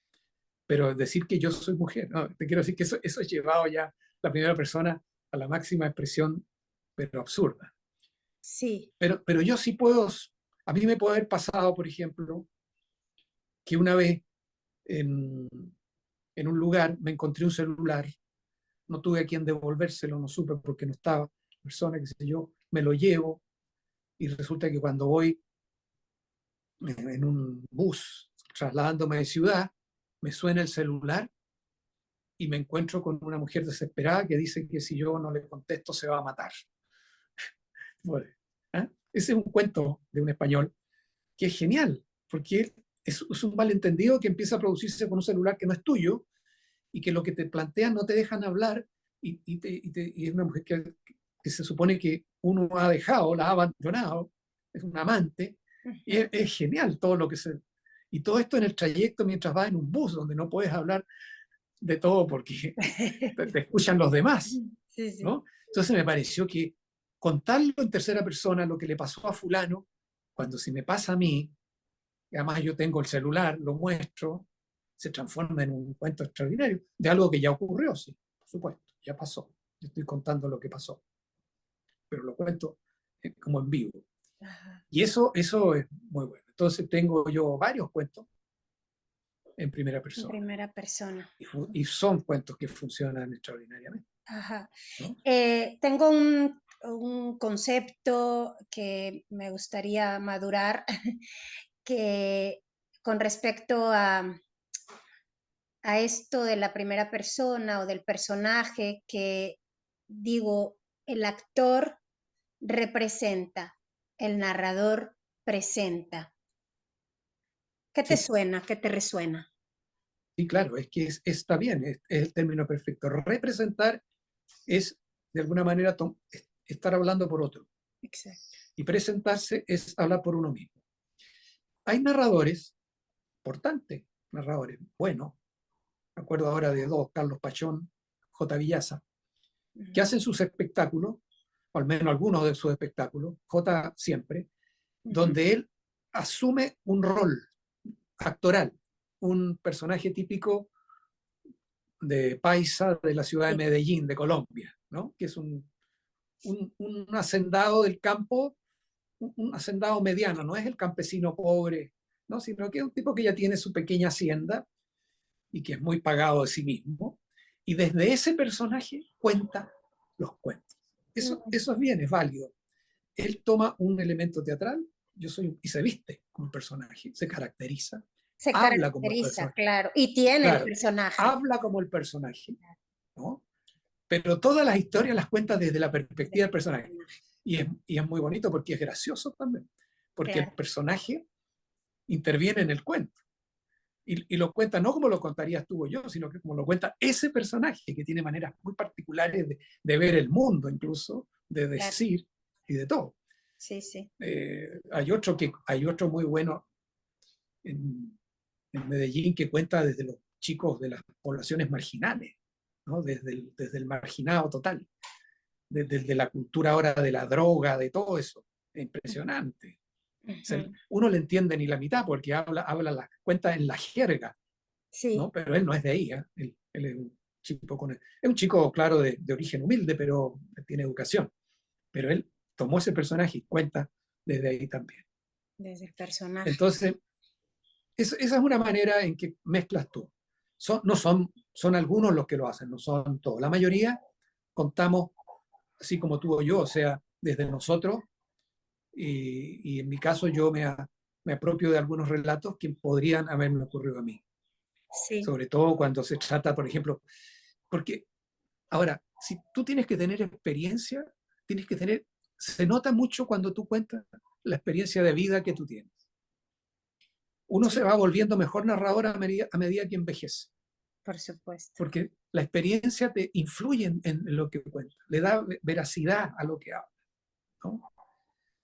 Pero decir que yo soy mujer, no, te quiero decir que eso es llevado ya la primera persona a la máxima expresión, pero absurda. Sí. Pero yo sí puedo, a mí me puede haber pasado, por ejemplo, que una vez en, en un lugar me encontré un celular, no tuve a quien devolvérselo, no supe porque no estaba, persona, qué sé yo, me lo llevo y resulta que cuando voy en un bus trasladándome de ciudad, me suena el celular y me encuentro con una mujer desesperada que dice que si yo no le contesto se va a matar. Bueno, ¿eh? Ese es un cuento de un español que es genial, porque es un malentendido que empieza a producirse con un celular que no es tuyo y que lo que te plantean no te dejan hablar y es una mujer que se supone que uno ha dejado, la ha abandonado, es un amante, y Ujú. es genial todo lo que se... Y todo esto en el trayecto mientras vas en un bus donde no puedes hablar de todo porque te escuchan los demás, Sí, sí. ¿no? Entonces me pareció que contarlo en tercera persona, lo que le pasó a fulano, cuando se me pasa a mí, y además yo tengo el celular, lo muestro, se transforma en un cuento extraordinario de algo que ya ocurrió, sí, por supuesto, ya pasó. Yo estoy contando lo que pasó, pero lo cuento como en vivo. Ajá. Y eso es muy bueno. Entonces tengo yo varios cuentos en primera En persona. primera persona. Y son cuentos que funcionan extraordinariamente, Ajá. ¿no? Tengo un concepto que me gustaría madurar, que con respecto a esto de la primera persona o del personaje, que digo, el actor representa, el narrador presenta. ¿Qué te Sí, suena? ¿Qué te resuena? sí, claro, es que está bien, es el término perfecto. Representar es, de alguna manera, estar hablando por otro. Exacto. Y presentarse es hablar por uno mismo. Hay narradores importantes, narradores buenos, me acuerdo ahora de dos, Carlos Pachón, J. Villaza, que Ujú, hacen sus espectáculos, o al menos algunos de sus espectáculos, J siempre, ujú. donde él asume un rol actoral, un personaje típico de paisa de la ciudad de Sí, Medellín, de Colombia, ¿no? Que es un hacendado del campo, un hacendado mediano, no es el campesino pobre, ¿no? Sino que es un tipo que ya tiene su pequeña hacienda y que es muy pagado de sí mismo. Y desde ese personaje cuenta los cuentos. Mm. Eso es bien, es válido. Él toma un elemento teatral, y se viste como personaje, se caracteriza, Se habla como el caracteriza, personaje, claro, y tiene el claro, personaje. habla como el personaje, ¿no? Pero todas las historias las cuenta desde la Del perspectiva del personaje. personaje, Y es muy bonito porque es gracioso también, porque el claro. personaje interviene en el cuento. Y lo cuenta no como lo contarías tú o yo, sino que como lo cuenta ese personaje que tiene maneras muy particulares de ver el mundo, incluso, de Claro, decir y de todo. sí, sí. Hay otro muy bueno en Medellín que cuenta desde los chicos de las poblaciones marginales, ¿no? Desde el marginado total, desde la cultura ahora de la droga, de todo eso. Es impresionante. O sea, Ujú. uno le entiende ni la mitad porque cuenta en la jerga, ¿no? Sí, Pero él no es de ahí, ¿eh? Él es un chico, claro, de origen humilde, pero tiene educación. Pero él tomó ese personaje y cuenta desde ahí también. desde el personaje. Entonces, esa es una manera en que mezclas tú. Son algunos los que lo hacen, no son todos. La mayoría contamos así como tú o yo, o sea, desde nosotros, y en mi caso me apropio de algunos relatos que podrían haberme ocurrido a mí. Sí, Sobre todo cuando se trata, por ejemplo, porque ahora, si tú tienes que tener experiencia, se nota mucho cuando tú cuentas la experiencia de vida que tú tienes. Uno se sí, va volviendo mejor narrador a medida que envejece, por supuesto. porque la experiencia te influye en lo que cuenta, le da veracidad a lo que habla, ¿no?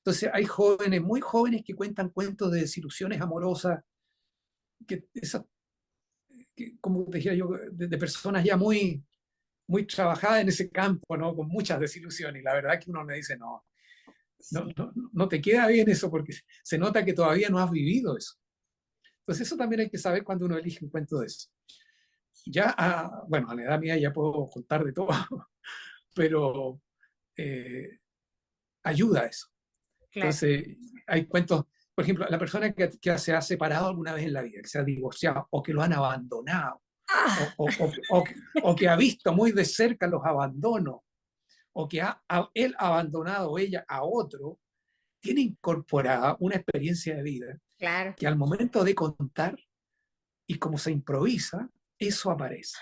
Entonces hay jóvenes, muy jóvenes, que cuentan cuentos de desilusiones amorosas, que, esas, como te dijera yo, de personas ya muy trabajadas en ese campo, ¿no? Con muchas desilusiones. Y la verdad que uno le dice, Sí, no te queda bien eso porque se nota que todavía no has vivido eso. Entonces eso también hay que saber cuando uno elige un cuento de eso. Ya, bueno, a la edad mía ya puedo contar de todo, pero eh, ayuda a eso. claro. Entonces, hay cuentos, por ejemplo, la persona que se ha separado alguna vez en la vida, que se ha divorciado o que lo han abandonado, ¡Ah! o que ha visto muy de cerca los abandonos, o que él abandonado o ella a otro, tiene incorporada una experiencia de vida Claro, que al momento de contar y como se improvisa, eso aparece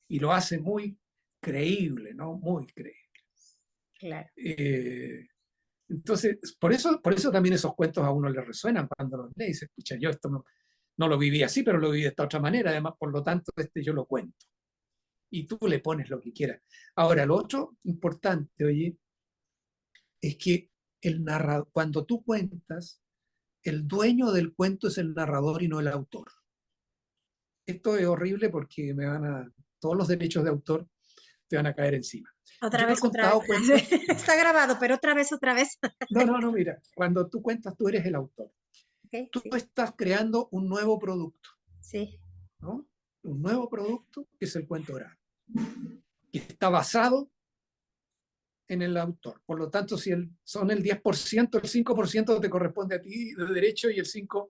y lo hace muy creíble, ¿no? Muy creíble. claro. Eh, entonces, por eso también esos cuentos a uno le resuenan cuando los lee y dice, escucha, yo esto no lo viví así, pero lo viví de esta otra manera, además, por lo tanto, yo lo cuento. Y tú le pones lo que quieras. Ahora, lo otro importante, oye, es que cuando tú cuentas, el dueño del cuento es el narrador y no el autor. Esto es horrible porque todos los derechos de autor te van a caer encima. Otra Yo he vez, otra vez. contado cuentos, Está grabado, pero otra vez, otra vez. no, mira, cuando tú cuentas, tú eres el autor. Ok, Tú sí, estás creando un nuevo producto, sí, ¿no? Un nuevo producto que es el cuento oral, que está basado en el autor. Por lo tanto, si son el 10%, el 5% te corresponde a ti de derecho y el 5%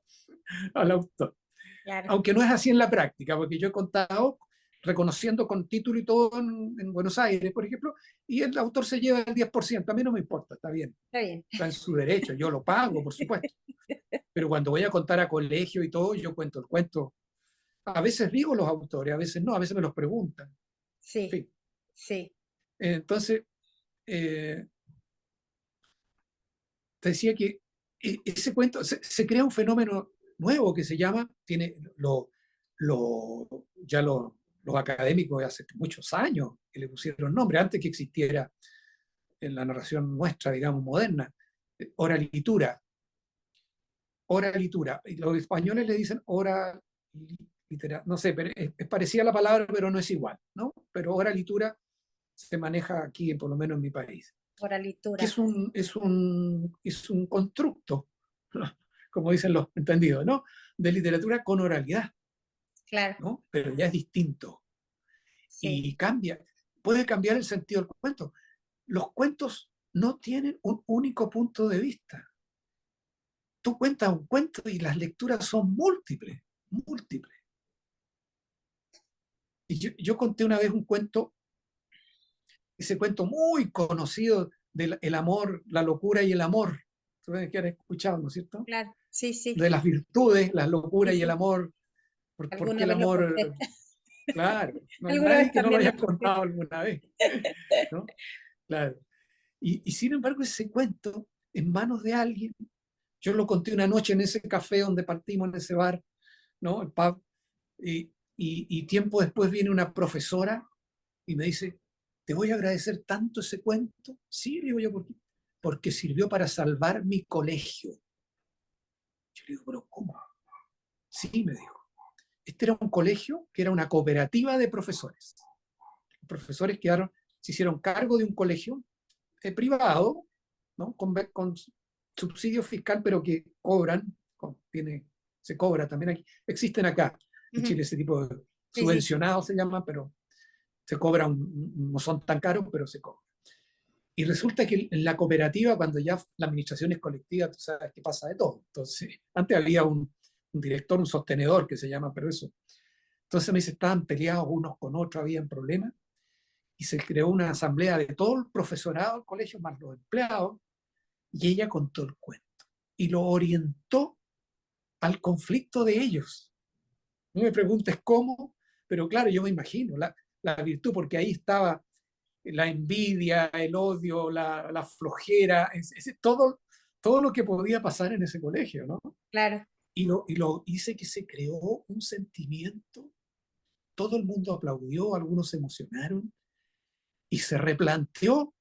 al autor. claro. Aunque no es así en la práctica, porque yo he contado reconociendo con título y todo en Buenos Aires, por ejemplo, y el autor se lleva el 10%. A mí no me importa, está bien, Está bien. está en su derecho, yo lo pago, por supuesto. Pero cuando voy a contar a colegio y todo, yo cuento el cuento. A veces digo los autores, a veces no, a veces me los preguntan. En Sí, fin, sí, entonces, eh, te decía que ese cuento, se crea un fenómeno nuevo que se llama, ya los académicos de hace muchos años que le pusieron nombre, antes que existiera en la narración nuestra, digamos, moderna, oralitura. Oralitura. Y los españoles le dicen litera, no sé, pero es parecida la palabra, pero no es igual, ¿no? Pero oralitura se maneja aquí, por lo menos en mi país, que oralitura. es un constructo, como dicen los entendidos, ¿no? De literatura con oralidad, Claro, ¿no? Pero ya es distinto sí. y puede cambiar el sentido del cuento. Los cuentos no tienen un único punto de vista. Tú cuentas un cuento y las lecturas son múltiples, múltiples. Y yo conté una vez un cuento ese cuento muy conocido del el amor, la locura y el amor. Tú debes que haber escuchado, ¿no es cierto? Claro, sí, sí, De las virtudes, la locura sí, y el sí. amor. ¿Por qué Alguna el vez lo amor? conté. Claro, no hay Alguna nadie vez que no lo también lo haya conté. contado alguna vez, ¿no? Claro. Y sin embargo, ese cuento, en manos de alguien, yo lo conté una noche en ese café donde partimos, en ese bar, ¿no? El pub, y tiempo después viene una profesora y me dice, te voy a agradecer tanto ese cuento. Sí, le digo yo, ¿por qué? Porque sirvió para salvar mi colegio. Yo le digo, pero ¿cómo? Sí, me dijo. Este era un colegio que era una cooperativa de profesores. Los profesores se hicieron cargo de un colegio privado, ¿no? Con subsidio fiscal, pero que cobran, se cobra también aquí. Existen acá en Ujú. Chile ese tipo de Sí, sí, subvencionados se llama, pero se cobran, no son tan caros, pero se cobran. Y resulta que en la cooperativa, cuando ya la administración es colectiva, tú sabes que pasa de todo. Entonces, antes había un director, un sostenedor que se llama, pero eso. Entonces me dice, estaban peleados unos con otros, habían problemas, y se creó una asamblea de todo el profesorado del colegio, más los empleados, y ella contó el cuento y lo orientó al conflicto de ellos. No me preguntes cómo, pero claro, yo me imagino la virtud, porque ahí estaba la envidia, el odio, la flojera, todo lo que podía pasar en ese colegio, ¿no? claro. Y lo hice que se creó un sentimiento, todo el mundo aplaudió, algunos se emocionaron y se replanteó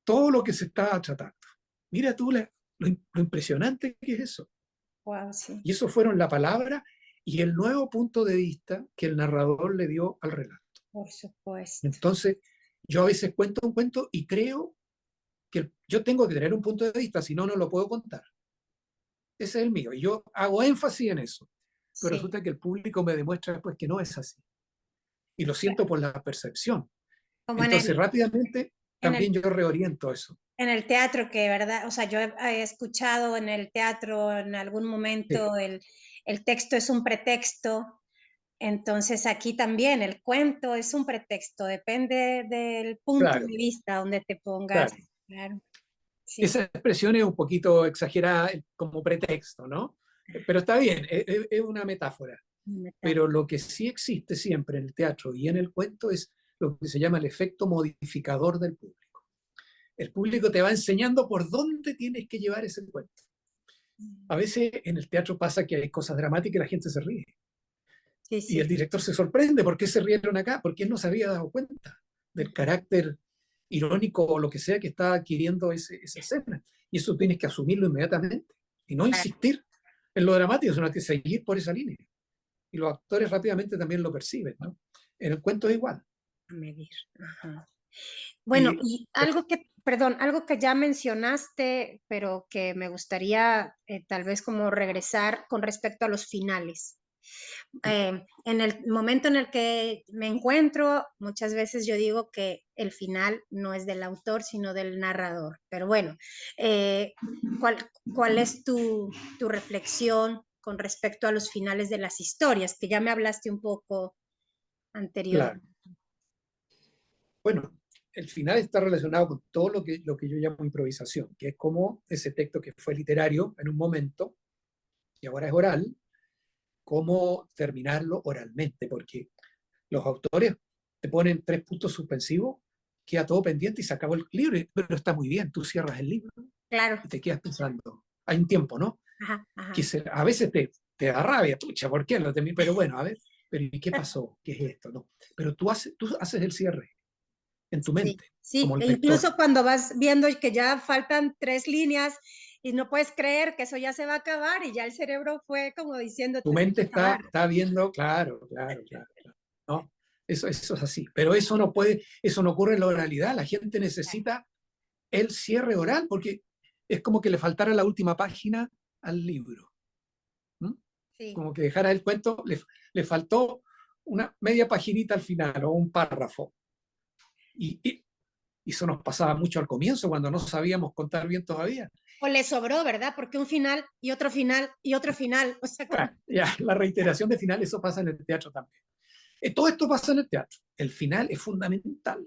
todo lo que se estaba tratando. Mira tú lo impresionante que es eso. Wow, sí, Y eso fueron la palabra y el nuevo punto de vista que el narrador le dio al relato. por supuesto. Entonces, yo a veces cuento un cuento y creo que yo tengo que tener un punto de vista, si no, no lo puedo contar. Ese es el mío. Y yo hago énfasis en eso. Pero Sí, resulta que el público me demuestra después que no es así. Y lo siento claro. por la percepción. Como Entonces, rápidamente, en el, también yo reoriento eso. en el teatro, que verdad, o sea, yo he escuchado en el teatro en algún Sí, momento el texto es un pretexto. Entonces aquí también el cuento es un pretexto, depende del punto de claro, vista donde te pongas. claro. Claro, sí, Esa sí. expresión es un poquito exagerada como pretexto, ¿no? Pero está bien, es una metáfora. Pero lo que sí existe siempre en el teatro y en el cuento es lo que se llama el efecto modificador del público. El público te va enseñando por dónde tienes que llevar ese cuento. A veces en el teatro pasa que hay cosas dramáticas y la gente se ríe. Sí, Y el sí, director se sorprende, ¿por qué se rieron acá? Porque él no se había dado cuenta del carácter irónico o lo que sea que está adquiriendo esa escena. Y eso tienes que asumirlo inmediatamente y no claro, insistir en lo dramático, sino que seguir por esa línea. Y los actores rápidamente también lo perciben, ¿no? En el cuento es igual. a medir. Ajá. Bueno, Y y algo que, perdón, algo que ya mencionaste, pero que me gustaría tal vez como regresar con respecto a los finales. En el momento en el que me encuentro, muchas veces yo digo que el final no es del autor, sino del narrador. Pero bueno, eh, ¿cuál, cuál es tu reflexión con respecto a los finales de las historias? Que ya me hablaste un poco claro, anteriormente. bueno, el final está relacionado con todo lo que yo llamo improvisación, que es como ese texto que fue literario en un momento y ahora es oral, cómo terminarlo oralmente, porque los autores te ponen 3 puntos suspensivos, queda todo pendiente y se acabó el libro, pero está muy bien, tú cierras el libro Claro, y te quedas pensando, hay un tiempo, ¿no? ajá, Que ajá. a veces te da rabia, pucha, ¿por qué? Pero bueno, a ver, pero ¿y qué pasó? ¿Qué es esto? No, pero tú haces el cierre en tu Sí, mente, sí, como e lector. incluso cuando vas viendo que ya faltan 3 líneas y no puedes creer que eso ya se va a acabar y ya el cerebro fue como Tu diciéndote, se mente va a acabar. está viendo, claro, claro, claro, claro, ¿no? Eso es así, pero eso no ocurre en la oralidad, la gente necesita el cierre oral, porque es como que le faltara la última página al libro. ¿Mm? Sí, Como que dejara el cuento, le faltó una media paginita al final o un párrafo. Y eso nos pasaba mucho al comienzo, cuando no sabíamos contar bien todavía. o le sobró, ¿verdad? Porque un final y otro final y otro final, o sea, como, Bueno, ya, la reiteración de final, eso pasa en el teatro también. Todo esto pasa en el teatro. El final es fundamental.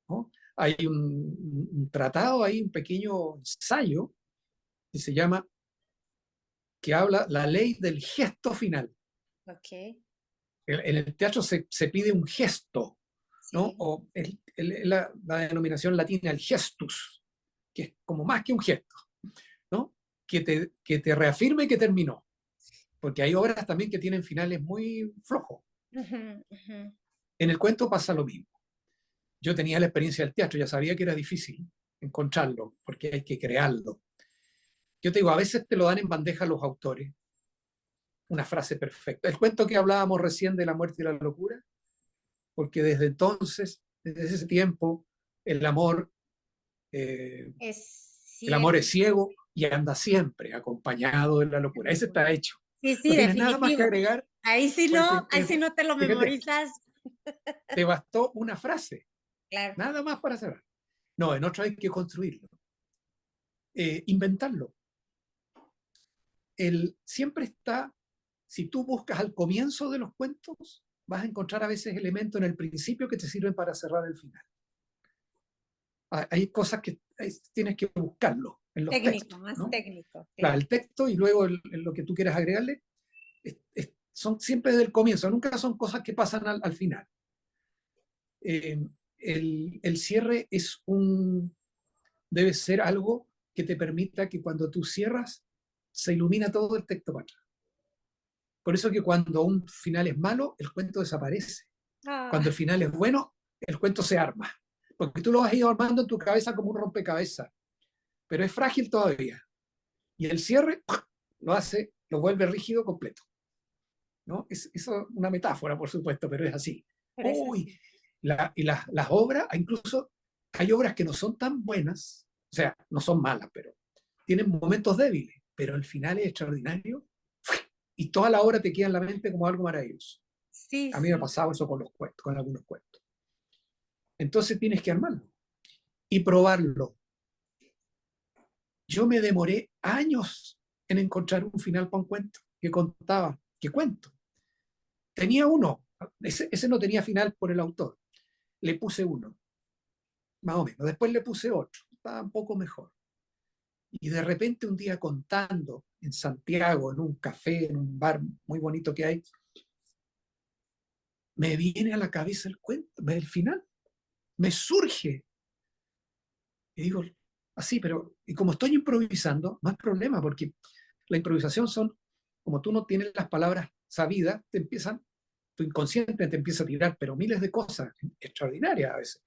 ¿no? Hay un tratado ahí, un pequeño ensayo que se llama, que habla la ley del gesto final. Ok, En el teatro se pide un gesto, ¿no? sí. O la denominación latina, el gestus, que es como más que un gesto, ¿no? Que te reafirme que terminó. Porque hay obras también que tienen finales muy flojos. Ujú, ujú. En el cuento pasa lo mismo. Yo tenía la experiencia del teatro, ya sabía que era difícil encontrarlo, porque hay que crearlo. Yo te digo, a veces te lo dan en bandeja los autores, una frase perfecta. El cuento que hablábamos recién de la muerte y la locura, porque desde entonces, desde ese tiempo, el amor, eh, Es el amor cierto. es ciego y anda siempre acompañado de la locura. Ese está hecho. Sí, No sí, tienes nada más que definitivo. agregar, porque Ahí sí no te lo fíjate, memorizas. te bastó una frase, Claro. nada más para cerrar. No, en otro hay que construirlo, inventarlo. Siempre está, si tú buscas al comienzo de los cuentos, vas a encontrar a veces elementos en el principio que te sirven para cerrar el final. Hay cosas que tienes que buscarlo en los Técnico, textos, más ¿no? técnico, Claro, claro. el texto y luego lo que tú quieras agregarle son siempre desde el comienzo, nunca son cosas que pasan al final. Eh, el cierre debe ser algo que te permita que cuando tú cierras se ilumina todo el texto para atrás. Por eso que cuando un final es malo, el cuento desaparece. Cuando Ah, el final es bueno, el cuento se arma. Porque tú lo has ido armando en tu cabeza como un rompecabezas, pero es frágil todavía. Y el cierre lo vuelve rígido completo. ¿No? Eso es una metáfora, por supuesto, pero es así. pero es Uy, así. y las obras, incluso hay obras que no son tan buenas, o sea, no son malas, pero tienen momentos débiles, pero el final es extraordinario y toda la obra te queda en la mente como algo maravilloso. Sí, A mí me ha sí. pasado eso con los cuentos, con algunos cuentos. Entonces tienes que armarlo y probarlo. Yo me demoré años en encontrar un final para un cuento que contaba, que cuento. Tenía uno, ese no tenía final por el autor. Le puse uno, más o menos. Después le puse otro, estaba un poco mejor. Y de repente un día contando en Santiago, en un café, en un bar muy bonito que hay, me viene a la cabeza el cuento, el final, me surge. Y digo, así, pero y como estoy improvisando, no hay problema, porque la improvisación son, como tú no tienes las palabras sabidas, tu inconsciente te empieza a tirar, pero miles de cosas extraordinarias a veces.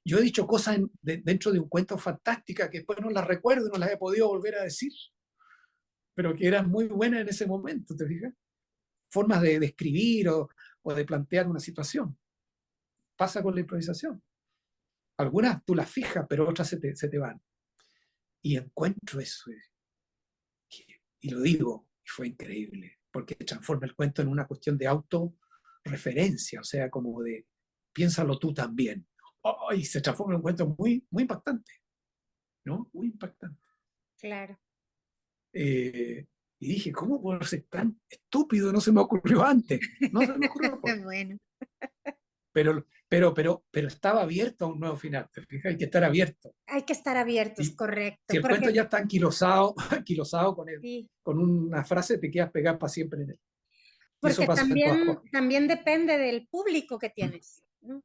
Yo he dicho cosas dentro de un cuento fantástica que después no las recuerdo y no las he podido volver a decir, pero que eran muy buenas en ese momento, ¿te fijas? Formas de escribir o de plantear una situación. Pasa con la improvisación. Algunas tú las fijas, pero otras se te van. Y encuentro eso, y lo digo, y fue increíble, porque transforma el cuento en una cuestión de autorreferencia, o sea, como de, piénsalo tú también. Oh, y se transforma en un cuento muy, muy impactante, ¿no? Muy impactante. Claro. Eh, y dije, ¿cómo puedo ser tan estúpido? No se me ocurrió antes. No se me ocurrió pues. Bueno, Pero estaba abierto a un nuevo final, ¿te fijas? Hay que estar abierto. hay que estar abiertos, Y si correcto, el cuento porque ya está anquilosado, anquilosado sí, con una frase, te quedas pegado para siempre en él. Y eso porque pasa en todas cosas. también depende del público que tienes, ¿no?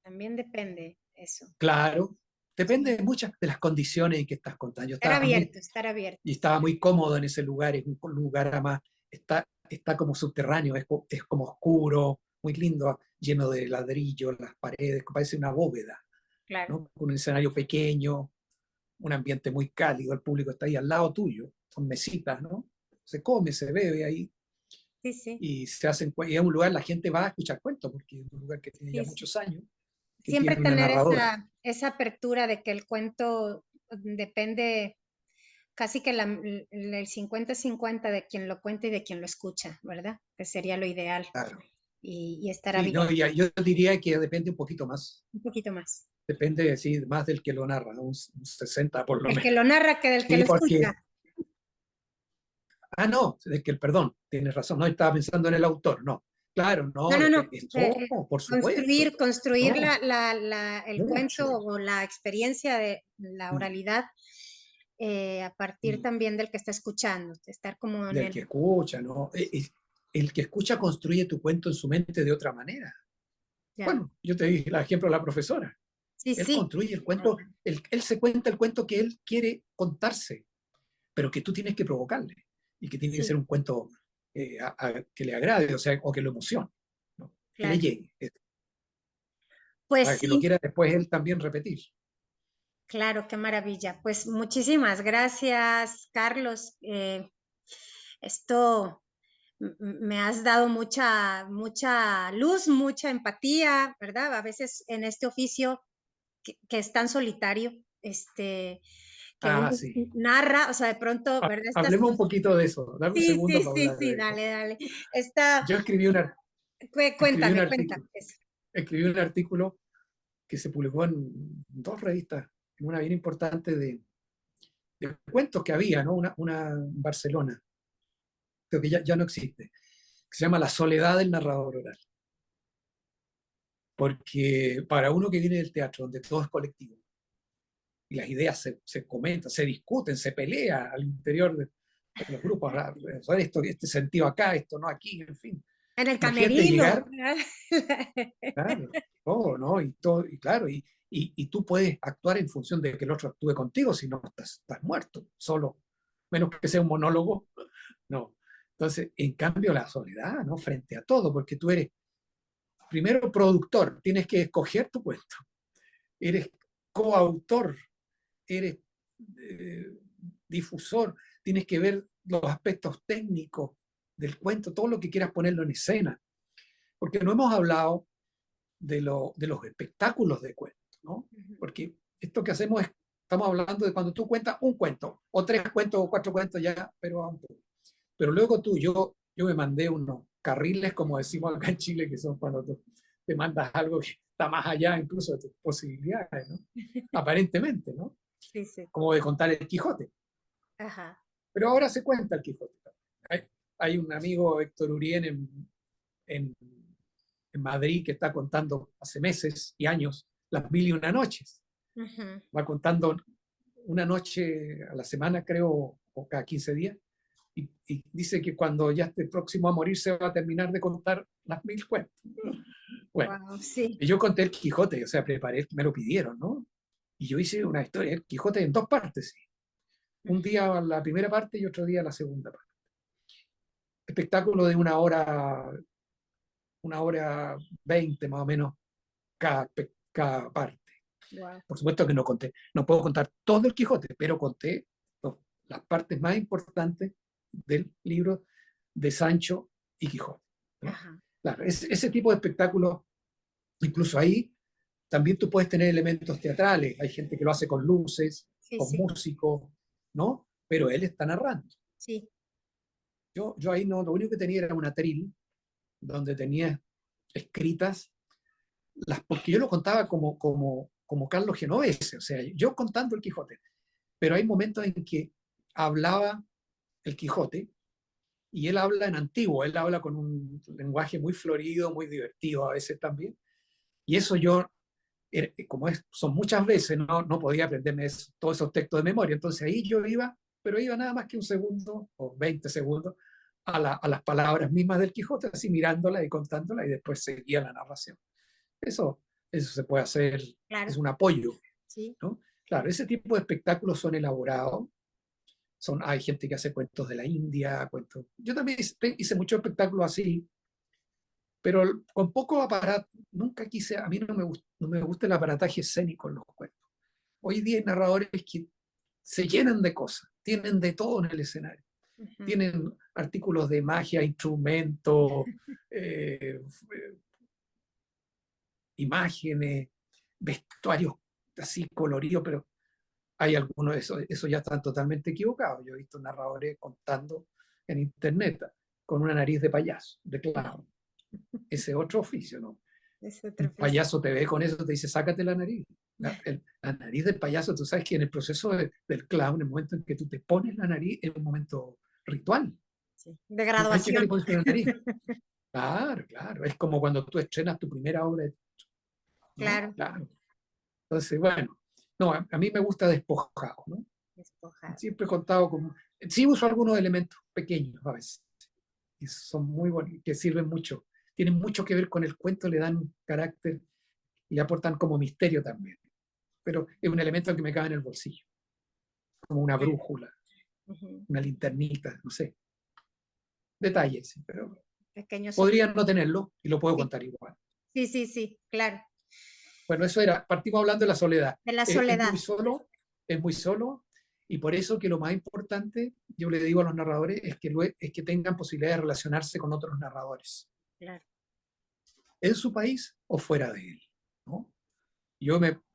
También depende eso. Claro, depende Sí. de muchas de las condiciones en que estás contando. Yo Estar estaba muy, abierto, estar abierto. y estaba muy cómodo en ese lugar, es un lugar además, está como subterráneo, es como oscuro, muy lindo, lleno de ladrillos, las paredes, parece una bóveda, Claro. ¿no? Un escenario pequeño, un ambiente muy cálido, el público está ahí al lado tuyo, son mesitas, ¿no? Se come, se bebe ahí Sí, sí, y y es un lugar, la gente va a escuchar cuentos porque es un lugar que tiene ya sí, sí. muchos años, que Siempre tiene una tener narradora. esa apertura de que el cuento depende casi que el 50-50 de quien lo cuenta y de quien lo escucha, ¿verdad? Que sería lo ideal Claro. y estar Sí, no, abierto yo diría que depende un poquito más. un poquito más. Depende, sí, más del que lo narra, un 60 por lo El que menos. lo narra que del que Sí, lo escucha. porque, no, de que el perdón, tienes razón, no estaba pensando en el autor, no. Claro, No, no, no, no. por supuesto, Construir no, el cuento mucho. o la experiencia de la oralidad a partir Y también del que está escuchando, estar como en del el... que escucha, ¿no? El que escucha construye tu cuento en su mente de otra manera. Ya. Bueno, yo te di el ejemplo de la profesora. Sí, Él sí. construye el cuento, él se cuenta el cuento que él quiere contarse, pero que tú tienes que provocarle y que tiene que ser Sí, un cuento que le agrade, o sea, o que lo emocione, ¿no? Que le claro. llegue, Pues para que lo sí, quiera después él también repetir. claro, qué maravilla. Pues muchísimas gracias, Carlos. Esto me has dado mucha luz, mucha empatía, ¿verdad? A veces en este oficio que es tan solitario, que uno Ah, sí. narra, o sea, de pronto, ¿verdad? Estas Hablemos un cosas. poquito de eso. Dame un Sí, segundo sí, para sí, hablar sí, de eso. dale, dale. Esta, Yo escribí un cuéntame, artículo, cuéntame eso. que se publicó en dos revistas, en una bien importante de cuentos que había, ¿no? Una en Barcelona, creo que ya no existe, que se llama La soledad del narrador oral. Porque para uno que viene del teatro, donde todo es colectivo, y las ideas se comentan, se discuten, se pelea al interior de los grupos, esto, este sentido acá, esto no aquí, en fin. En el Imagínate camerino. llegar, claro, todo, ¿no? Y todo, y claro, y tú puedes actuar en función de que el otro actúe contigo, si no estás muerto, solo, menos que sea un monólogo, no. Entonces, en cambio, la soledad, ¿no? Frente a todo, porque tú eres primero productor, tienes que escoger tu cuento, eres coautor, eres eh, difusor, tienes que ver los aspectos técnicos del cuento, todo lo que quieras ponerlo en escena, porque no hemos hablado de los espectáculos de cuento, ¿no? Porque esto que hacemos es, estamos hablando de cuando tú cuentas un cuento, o tres cuentos, o cuatro cuentos ya, pero luego yo me mandé unos carriles, como decimos acá en Chile, que son cuando tú te mandas algo que está más allá incluso de tus posibilidades, ¿no? Aparentemente, ¿no? Sí, sí. Como de contar el Quijote. Ajá. Pero ahora se cuenta el Quijote. Hay, hay un amigo, Héctor Urien, en, en Madrid, que está contando hace meses y años las mil y una noches. Ujú. Va contando una noche a la semana, creo, o cada 15 días, y dice que cuando ya esté próximo a morir se va a terminar de contar las mil cuentos. Bueno, Wow, sí. y yo conté el Quijote, o sea, preparé, me lo pidieron, ¿no? Y yo hice una historia, el Quijote en dos partes, sí. Un día la primera parte y otro día la segunda parte. Espectáculo de una hora 20 más o menos cada parte. Wow. Por supuesto que no puedo contar todo el Quijote, pero conté las partes más importantes del libro de Sancho y Quijote, ¿no? Ajá. Claro, ese tipo de espectáculos, incluso ahí, también tú puedes tener elementos teatrales. Hay gente que lo hace con luces, Sí, con sí, músicos, ¿no? Pero él está narrando. sí. Yo ahí no, lo único que tenía era un atril donde tenía escritas porque yo lo contaba como Carlos Genovese, o sea, yo contando el Quijote, pero hay momentos en que hablaba el Quijote y él habla en antiguo, él habla con un lenguaje muy florido, muy divertido a veces también, y eso yo, son muchas veces, no podía aprenderme todos esos textos de memoria, entonces ahí yo iba, pero iba nada más que un segundo o 20 segundos a las palabras mismas del Quijote, así mirándola y contándola y después seguía la narración. Eso, eso se puede hacer, es Claro. un apoyo, Sí, ¿no? Claro, claro. ese tipo de espectáculos son elaborados, hay gente que hace cuentos de la India, cuentos. Yo también hice muchos espectáculos así, pero con poco aparato, nunca quise, a mí no me gusta el aparataje escénico en los cuentos. Hoy día hay narradores que se llenan de cosas, tienen de todo en el escenario. Ujú. Tienen artículos de magia, instrumentos, eh, imágenes, vestuarios así coloridos, pero hay algunos de eso ya están totalmente equivocados. Yo he visto narradores contando en internet con una nariz de payaso, de clown. Ese otro oficio, ¿no? Es otro Un oficio. payaso te ve con eso, te dice, sácate la nariz. La nariz del payaso, tú sabes que en el proceso del clown, el momento en que tú te pones la nariz, es un momento ritual. Sí. De No es llegar y graduación. ponerse la nariz. Claro, claro. Es como cuando tú estrenas tu primera obra de teatro, ¿no? Claro, Claro. Entonces, bueno, no, a mí me gusta despojado, ¿no? despojado. Siempre he contado con... Sí uso algunos elementos pequeños a veces, y son muy buenos, que sirven mucho. Tienen mucho que ver con el cuento, le dan carácter y le aportan como misterio también. Pero es un elemento que me cabe en el bolsillo, como una brújula, Ujú. una linternita, no sé. Detalles, sí, pero Pequeños podría objetos. no tenerlo y lo puedo Sí, contar igual. sí, sí, sí, claro. Bueno, eso era, partimos hablando de la soledad. De la Es soledad. es muy solo, y por eso que lo más importante, yo le digo a los narradores, es que tengan posibilidad de relacionarse con otros narradores, Claro. en su país o fuera de él, ¿no?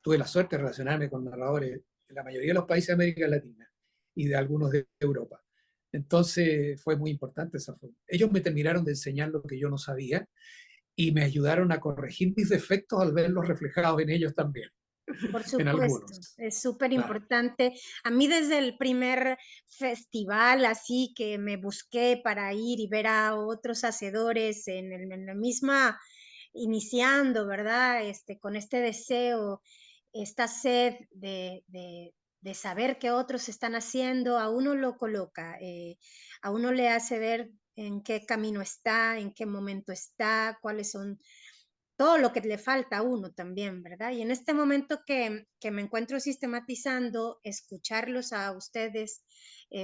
Tuve la suerte de relacionarme con narradores de la mayoría de los países de América Latina y de algunos de Europa. Entonces fue muy importante esa forma. Ellos me terminaron de enseñar lo que yo no sabía y me ayudaron a corregir mis defectos al verlos reflejados en ellos también, Por en supuesto, algunos. es súper Claro. importante. A mí desde el primer festival, así que me busqué para ir y ver a otros hacedores en la misma, iniciando, ¿verdad? Con este deseo, esta sed de saber qué otros están haciendo, a uno lo coloca, a uno le hace ver en qué camino está, en qué momento está, cuáles son todo lo que le falta a uno también, ¿verdad? Y en este momento que me encuentro sistematizando, escucharlos a ustedes,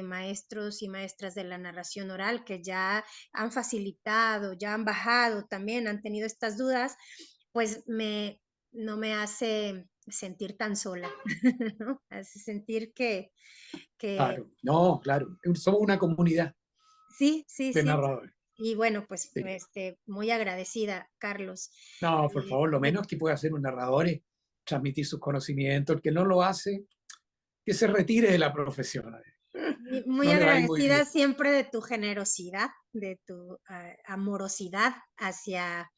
maestros y maestras de la narración oral, que ya han facilitado, ya han bajado también, han tenido estas dudas, pues no me hace sentir tan sola, ¿no? Hace sentir que Claro, no, claro. Somos una comunidad sí, sí, de sí. narradores. Y bueno, pues Sí. muy agradecida, Carlos. No, por Y favor, lo de menos que puede hacer un narrador es transmitir sus conocimientos. El que no lo hace, que se retire de la profesión. muy No le va a ir muy agradecida bien. siempre de tu generosidad, de tu amorosidad hacia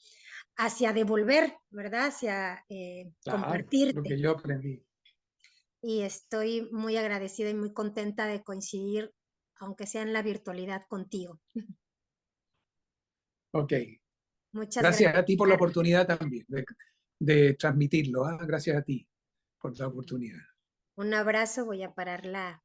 devolver, ¿verdad? Hacia Claro, lo que compartirte. yo aprendí. Y estoy muy agradecida y muy contenta de coincidir, aunque sea en la virtualidad, contigo. Ok. Muchas Gracias gracias, a ti por la Carlos. oportunidad también de transmitirlo. ¿Ah? Gracias a ti por la oportunidad. Un abrazo, voy a parar la